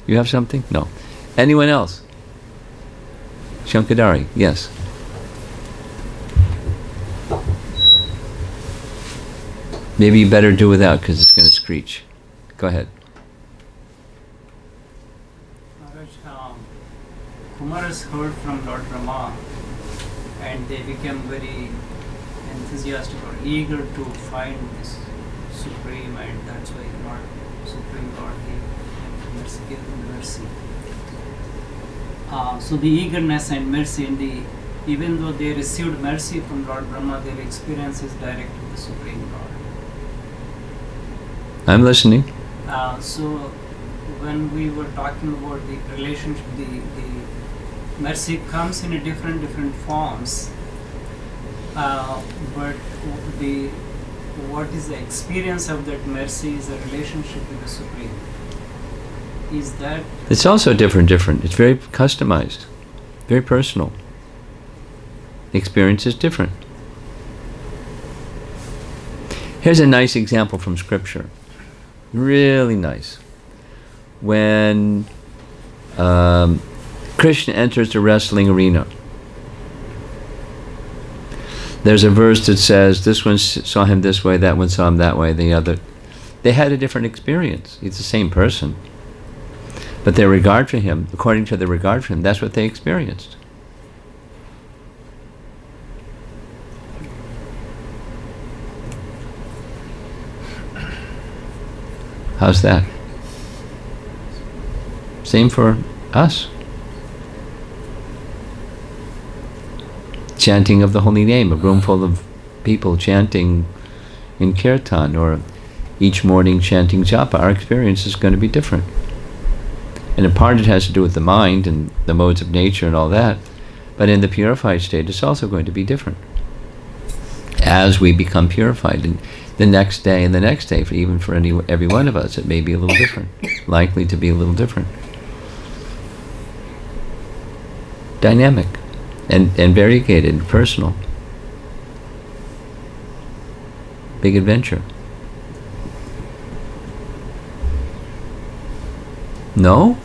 You have something? No. Anyone else? Shankadari, yes. Maybe you better do without because it's going to screech. Go ahead. Maharaj, Kumaras heard from Lord Brahma and they became very enthusiastic or eager to find this Supreme, and that's why Lord Supreme God gave them mercy. So the eagerness and mercy even though they received mercy from Lord Brahma, their experience is direct with the Supreme God. I'm listening. So when we were talking about the relationship, the mercy comes in a different forms. But what is the experience of that mercy is a relationship with the Supreme. Is that? It's also different. It's very customized, very personal. The experience is different. Here's a nice example from scripture. Really nice. When Krishna enters the wrestling arena, there's a verse that says, this one saw him this way, that one saw him that way, the other. They had a different experience. It's the same person. But their regard for him, according to their regard for him, that's what they experienced. How's that? Same for us. Chanting of the holy name, a room full of people chanting in kirtan, or each morning chanting japa, our experience is going to be different. And in part it has to do with the mind and the modes of nature and all that, but in the purified state it's also going to be different as we become purified. And the next day and the next day, even for every one of us, it may be a little different, likely to be a little different. Dynamic and variegated, personal. Big adventure. No?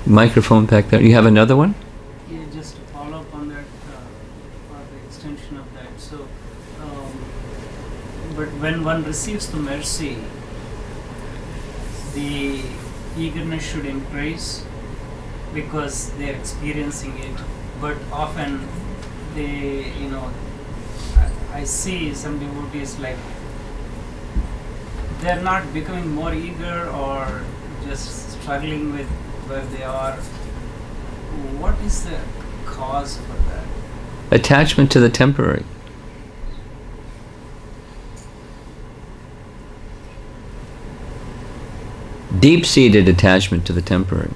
Microphone back there. You have another one? Yeah, just to follow up on that, or the extension of that. So, but when one receives the mercy, the eagerness should increase because they're experiencing it. But often they, I see some devotees like they're not becoming more eager or just struggling with where they are. What is the cause for that? Attachment to the temporary. Deep-seated attachment to the temporary.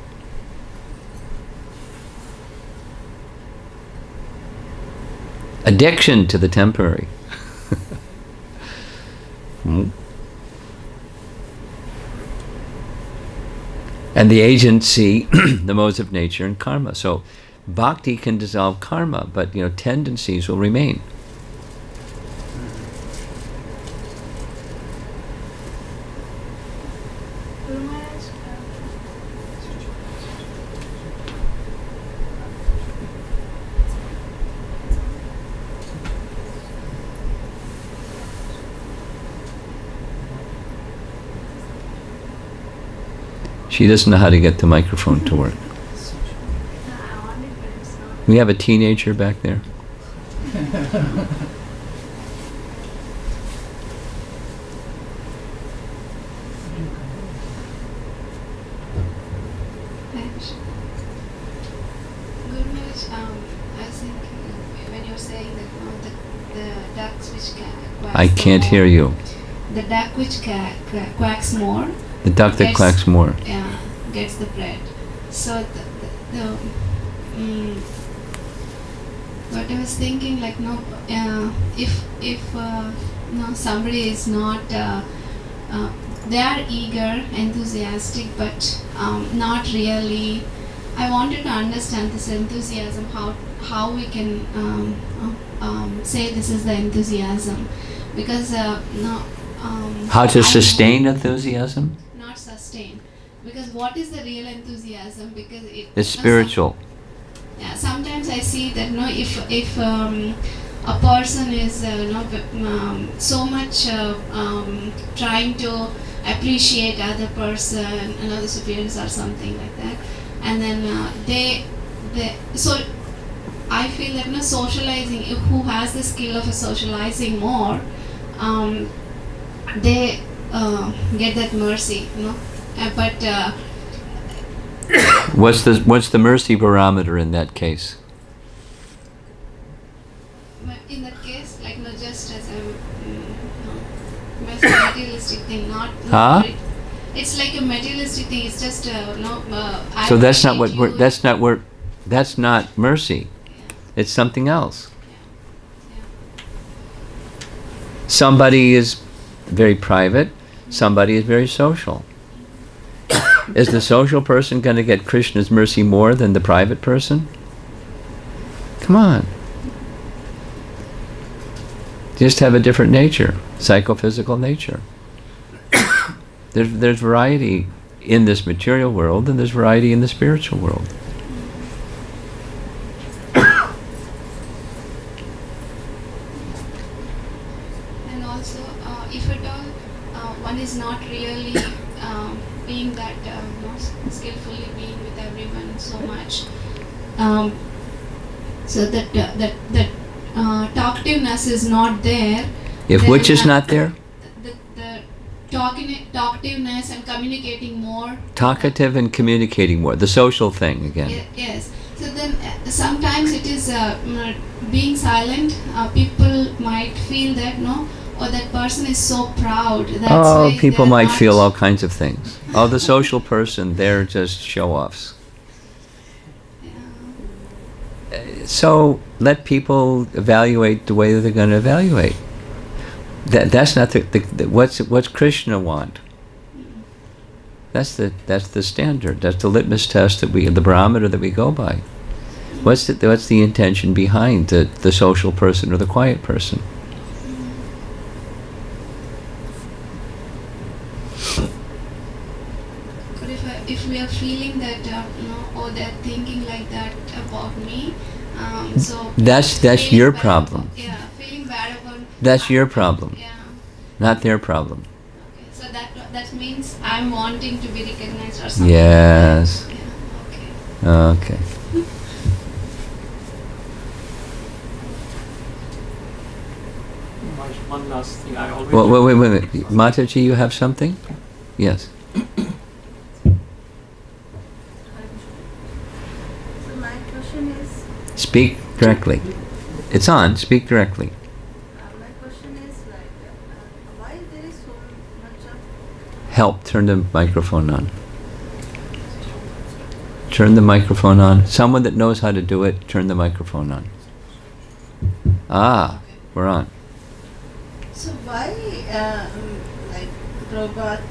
Addiction to the temporary. And the agency, the modes of nature and karma. So bhakti can dissolve karma, but tendencies will remain. She doesn't know how to get the microphone to work. We have a teenager back there. I can't hear you. The duck which quacks more. The duck that quacks more. Yeah, gets the bread. So what I was thinking, like, if somebody is not, they are eager, enthusiastic, but not really. I wanted to understand this enthusiasm, how we can say this is the enthusiasm, because how to sustain enthusiasm? Not sustain, because what is the real enthusiasm? Because it's spiritual. Yeah, sometimes I see that if a person is so much trying to appreciate other person, another superiors or something like that, and then they so I feel that socializing, who has the skill of socializing more, they get that mercy, but what's the mercy barometer in that case? In that case, like, just as a materialistic thing, not Huh? it's like a materialistic thing. It's just So that's not mercy. It's something else. Somebody is very private, somebody is very social. Is the social person going to get Krishna's mercy more than the private person? Come on. Just have a different nature, psychophysical nature. There's variety in this material world, and there's variety in the spiritual world. And also, if at all one is not really being that skillfully being with everyone so much, so that talkativeness is not there. If which is not there? The talkativeness and communicating more. Talkative and communicating more. The social thing again. Yes. So then sometimes it is being silent. People might feel that that person is so proud. That's why people they're might not feel all kinds of things. The social person, they're just show-offs. Yeah. So let people evaluate the way that they're going to evaluate. That's not what's Krishna want. That's the standard. That's the litmus test the barometer that we go by. What's the intention behind the social person or the quiet person? But if we are feeling that or they're thinking like that about me, so That's feeling your bad problem. about- yeah, feeling bad about. That's your problem, Yeah. not their problem. Okay. So that means I'm wanting to be recognized or something. Yes. Like that. Yeah. Okay. Okay. One last thing, I always. Well, wait. Mataji, you have something? Yes. So my question is, Speak directly. It's on. Speak directly. my question is like, why there is so much of Help. Turn the microphone on. Turn the microphone on. Someone that knows how to do it, turn the microphone on. Ah, we're on. so why like Prabhupada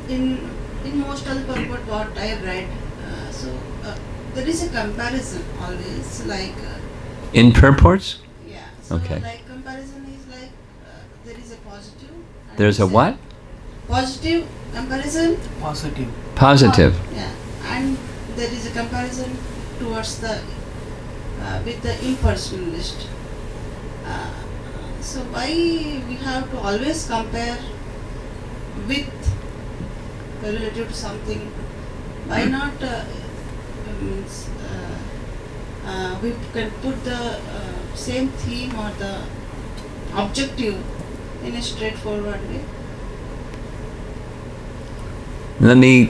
in most of the purport what I read, there is a comparison always like In purports? yeah. So Okay. like comparison is like there is a positive. and There's a there is what? Positive comparison. Positive. Positive. Yeah, and there is a comparison towards the with the impersonalist. So why we have to always compare with relative to something? Why not means we can put the same theme or the objective in a straightforward way? Let me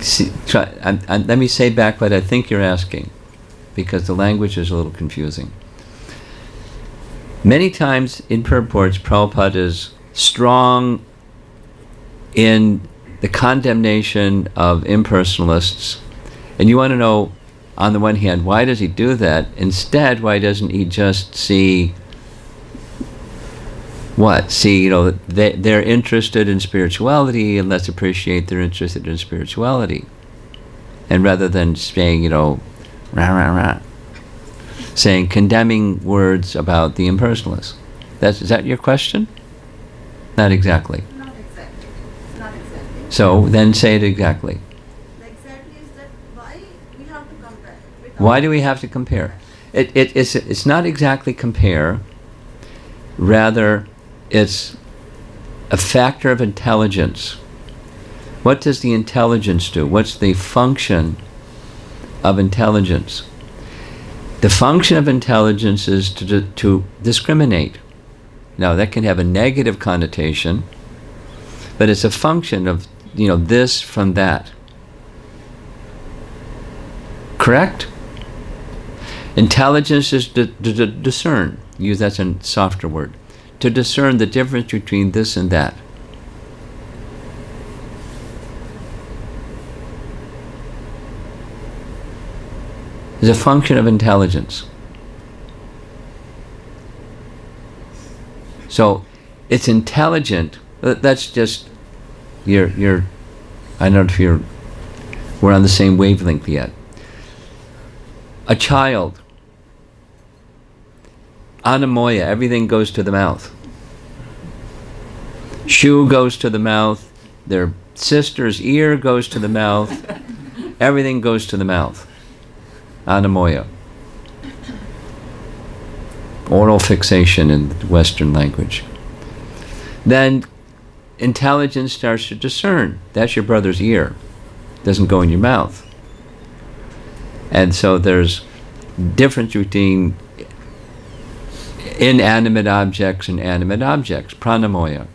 let me say back what I think you're asking, because the language is a little confusing. Many times in purports, Prabhupada is strong in the condemnation of impersonalists, and you want to know, on the one hand, why does he do that? Instead, why doesn't he just see what? See, they're interested in spirituality, and let's appreciate they're interested in spirituality. And rather than saying, rah, rah, rah, saying condemning words about the impersonalists. Is that your question? Not exactly. Not exactly. Not exactly. So then say it exactly. Exactly is that why we have to compare? With Why do we have to compare? It's not exactly compare. Rather, it's a factor of intelligence. What does the intelligence do? What's the function of intelligence? The function of intelligence is to discriminate. Now, that can have a negative connotation, but it's a function of, this from that. Correct? Intelligence is to discern. That's a softer word. To discern the difference between this and that. Is a function of intelligence. So it's intelligent. That's just I don't know if we're on the same wavelength yet. A child, anamoya, everything goes to the mouth. Shoe goes to the mouth. Their sister's ear goes to the mouth. Everything goes to the mouth. Anamoya. Oral fixation in the Western language. Then intelligence starts to discern. That's your brother's ear. Doesn't go in your mouth. And so there's difference between inanimate objects and animate objects. Pranamoya.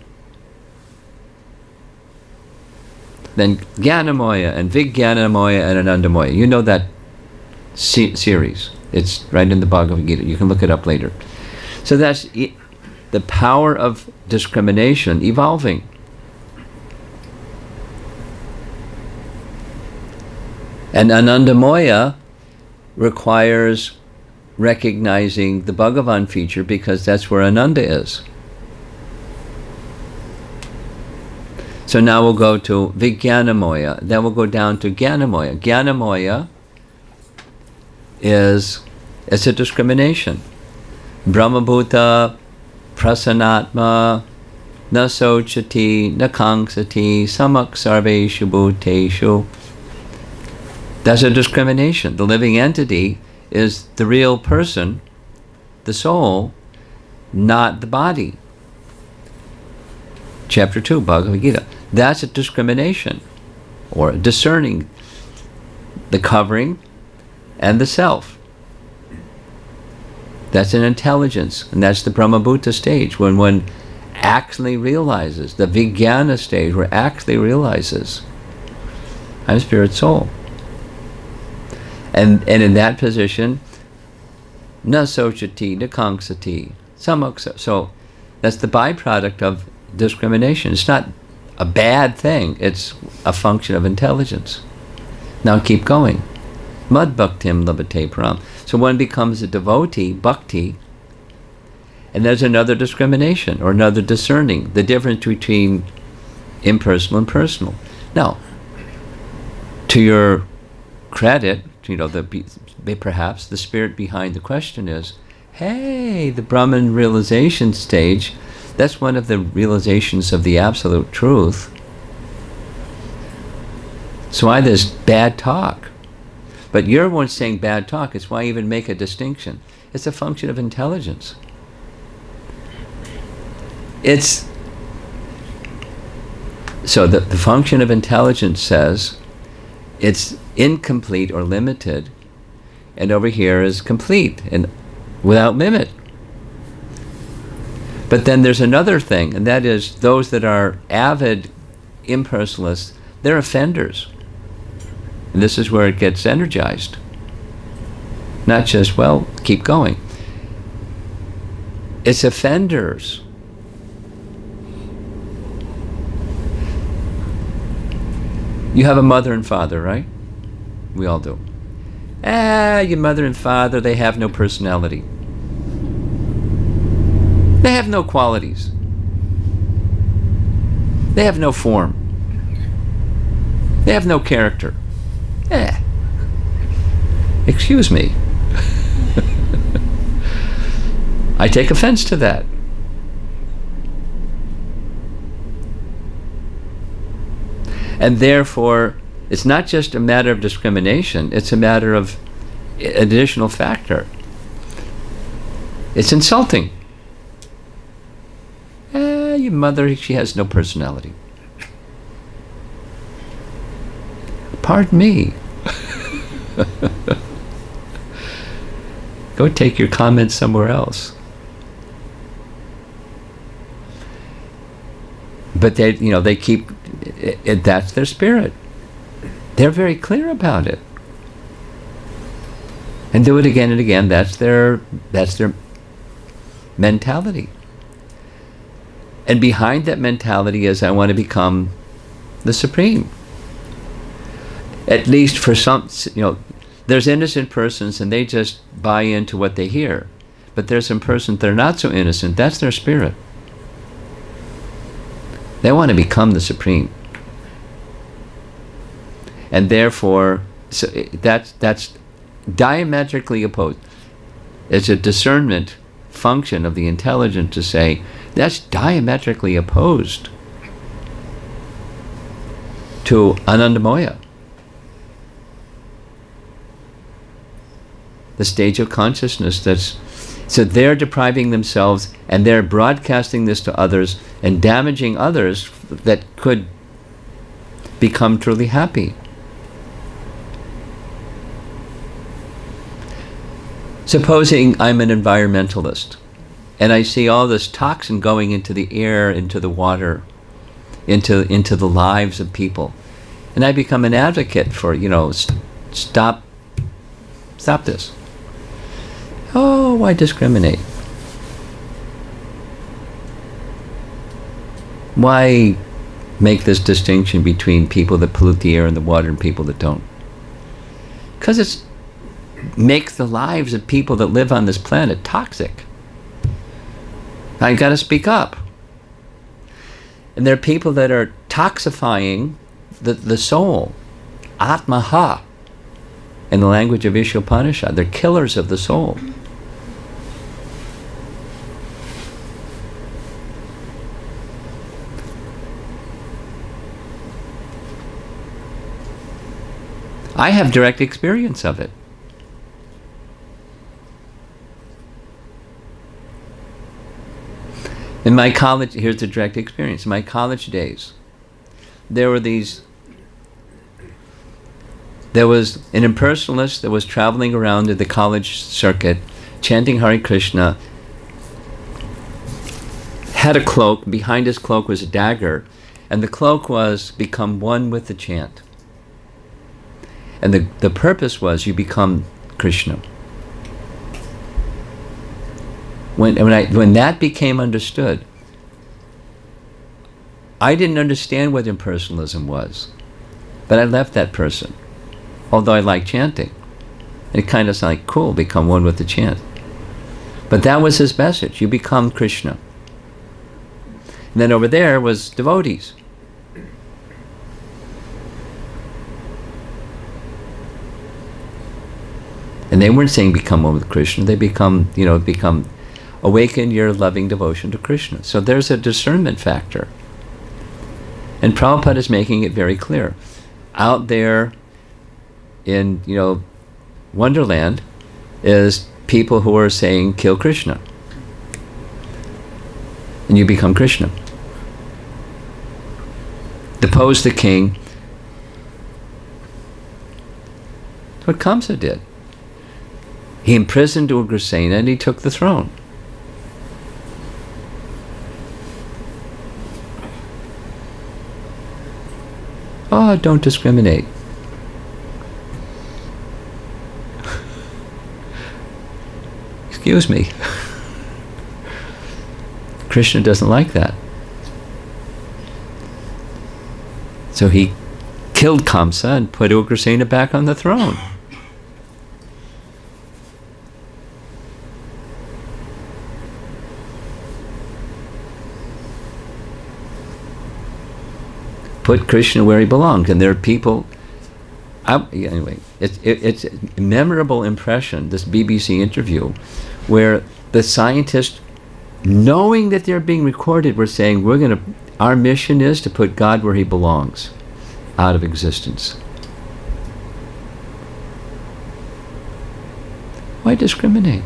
Then Gyanamoya and Vijnanamoya and Anandamoya. You know that series. It's right in the Bhagavad Gita. You can look it up later. So that's the power of discrimination evolving. And Anandamoya requires recognizing the Bhagavan feature, because that's where Ananda is. So now we'll go to Vijnanamoya. Then we'll go down to Jnanamoya. Jnanamoya it's a discrimination. Brahmabhuta prasannatma na sochati na kangsati samak sarveshu bhuteshu. That's a discrimination. The living entity is the real person, the soul, not the body. Chapter 2, Bhagavad Gita. That's a discrimination, or discerning the covering and the self. That's an intelligence, and that's the Brahmabhuta stage, when one actually realizes, the Vijnana stage, where actually realizes, I'm spirit soul. And in that position, na sochati, na kangsati, samaksa. So that's the byproduct of discrimination. It's not a bad thing, it's a function of intelligence. Now keep going. Mad bhaktim labhate param. So one becomes a devotee, bhakti, and there's another discrimination, or another discerning, the difference between impersonal and personal. Now, to your credit, perhaps the spirit behind the question is, hey, the Brahman realization stage, that's one of the realizations of the absolute truth. So why this bad talk? But you're one saying bad talk. It's why you even make a distinction. It's a function of intelligence. So the function of intelligence says it's incomplete or limited, and over here is complete and without limit. But then there's another thing, and that is those that are avid impersonalists, they're offenders. And this is where it gets energized. Not just, well, keep going. It's offenders. You have a mother and father, right? We all do. Your mother and father, they have no personality. They have no qualities. They have no form. They have no character. Excuse me. I take offense to that. And therefore, it's not just a matter of discrimination, it's a matter of additional factor. It's insulting. Your mother, she has no personality. Pardon me. Go take your comments somewhere else. But they keep, that's their spirit. They're very clear about it. And do it again and again. That's their mentality. And behind that mentality is, I want to become the supreme. At least for some, there's innocent persons and they just buy into what they hear. But there's some persons that are not so innocent. That's their spirit. They want to become the supreme. And therefore, so that's diametrically opposed. It's a discernment function of the intelligence to say, that's diametrically opposed to Anandamoya. The stage of consciousness so they're depriving themselves and they're broadcasting this to others and damaging others that could become truly happy. Supposing I'm an environmentalist and I see all this toxin going into the air, into the water, into the lives of people, and I become an advocate for, stop this. Oh, why discriminate? Why make this distinction between people that pollute the air and the water and people that don't? Because it's makes the lives of people that live on this planet toxic. I got to speak up. And there are people that are toxifying the soul, atmaha, in the language of Ishopanishad. They're killers of the soul. I have direct experience of it. In my college, here's the direct experience. In my college days, there was an impersonalist that was traveling around in the college circuit, chanting Hare Krishna, had a cloak, behind his cloak was a dagger, and the cloak was become one with the chant. And the purpose was you become Krishna. When that became understood, I didn't understand what impersonalism was, but I left that person, although I like chanting. It kind of sounded like, cool, become one with the chant. But that was his message, you become Krishna. And then over there was devotees. And they weren't saying become one with Krishna, they become awaken your loving devotion to Krishna. So there's a discernment factor. And Prabhupada is making it very clear. Out there in, Wonderland is people who are saying, kill Krishna. And you become Krishna. Depose the king. That's what Kamsa did. He imprisoned Ugrasena and he took the throne. Oh, don't discriminate. Excuse me. Krishna doesn't like that. So he killed Kamsa and put Ugrasena back on the throne. Put Krishna where he belongs. And there are people, anyway, it's a memorable impression, this BBC interview, where the scientists, knowing that they're being recorded, were saying, our mission is to put God where he belongs, out of existence. Why discriminate?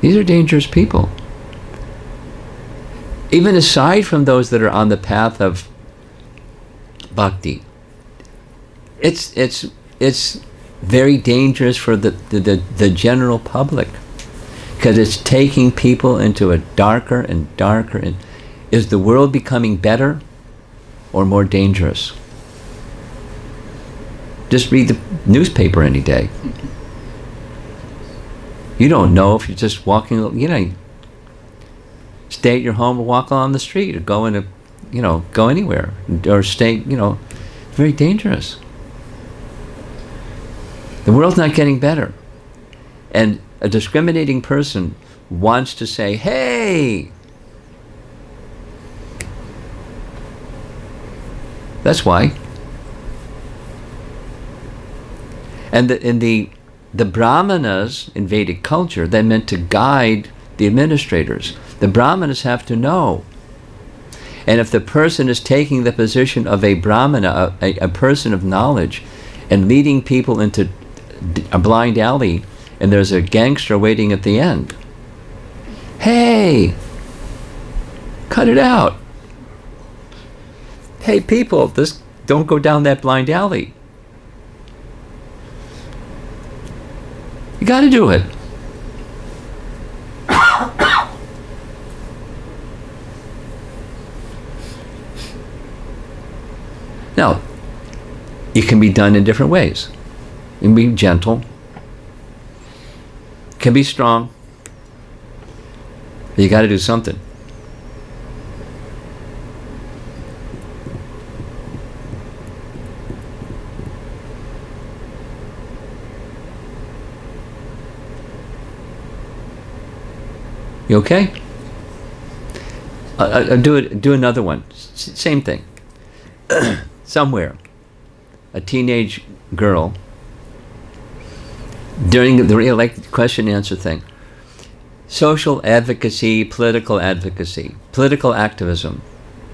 These are dangerous people. Even aside from those that are on the path of bhakti, it's very dangerous for the general public, because it's taking people into a darker and darker. And is the world becoming better or more dangerous? Just read the newspaper any day. You don't know if you're just walking, stay at your home or walk along the street or go anywhere or stay, very dangerous. The world's not getting better. And a discriminating person wants to say, hey! That's why. And the brahmanas in Vedic culture, they meant to guide the administrators. The brahmanas have to know. And if the person is taking the position of a brahmana, a person of knowledge, and leading people into a blind alley, and there's a gangster waiting at the end, hey, cut it out. Hey people, don't go down that blind alley. You got to do it. Now, it can be done in different ways. It can be gentle, can be strong, but you got to do something. You okay? Do another one. Same thing. Somewhere, a teenage girl, during the question and answer thing, social advocacy, political activism,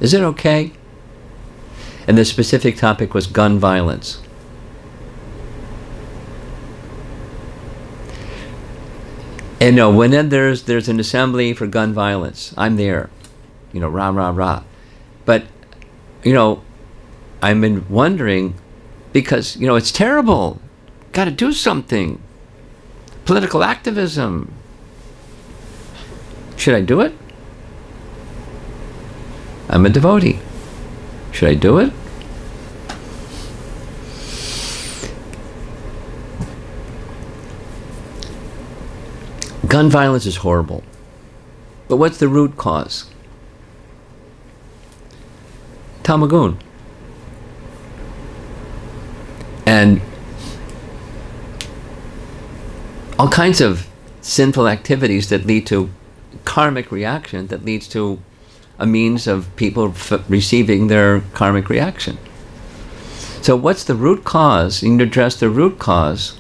is it okay? And the specific topic was gun violence. And no, when then there's an assembly for gun violence, I'm there, rah, rah, rah. But, I've been wondering, because, it's terrible. Got to do something. Political activism. Should I do it? I'm a devotee. Should I do it? Gun violence is horrible. But what's the root cause? Tamagun. And all kinds of sinful activities that lead to karmic reaction, that leads to a means of people receiving their karmic reaction. So what's the root cause? You can address the root cause.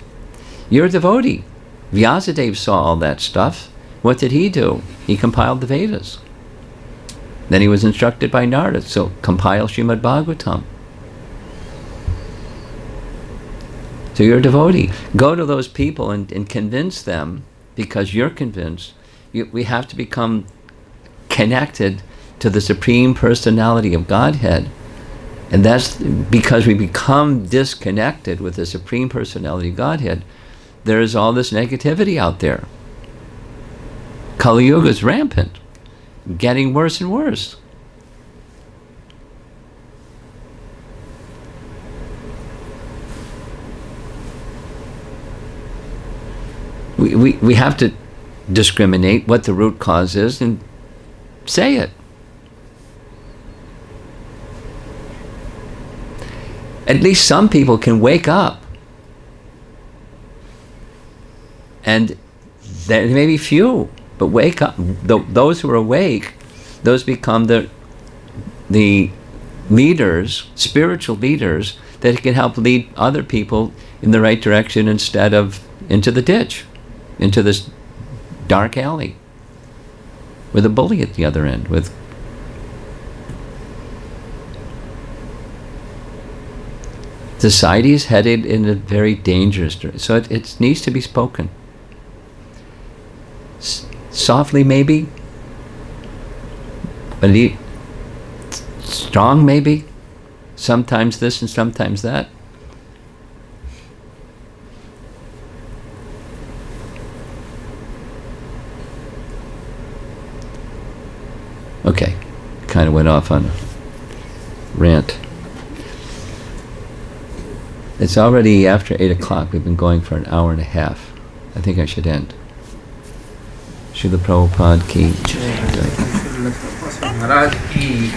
You're a devotee. Vyasadeva saw all that stuff. What did he do? He compiled the Vedas. Then he was instructed by Narada, so compile Srimad Bhagavatam. So you're a devotee. Go to those people and convince them, because you're convinced. We have to become connected to the Supreme Personality of Godhead. And that's because we become disconnected with the Supreme Personality of Godhead. There is all this negativity out there. Kali Yuga is rampant, getting worse and worse. We have to discriminate what the root cause is and say it. At least some people can wake up. And there may be few, but wake up. Those who are awake, those become the leaders, spiritual leaders, that can help lead other people in the right direction instead of into the ditch, into this dark alley with a bully at the other end. With society is headed in a very dangerous direction, so it needs to be spoken. Softly maybe, but strong maybe, sometimes this and sometimes that. Okay, kind of went off on a rant. It's already after 8 o'clock. We've been going for an hour and a half. I think I should end. Srila Prabhupada ki. Maharaj ki.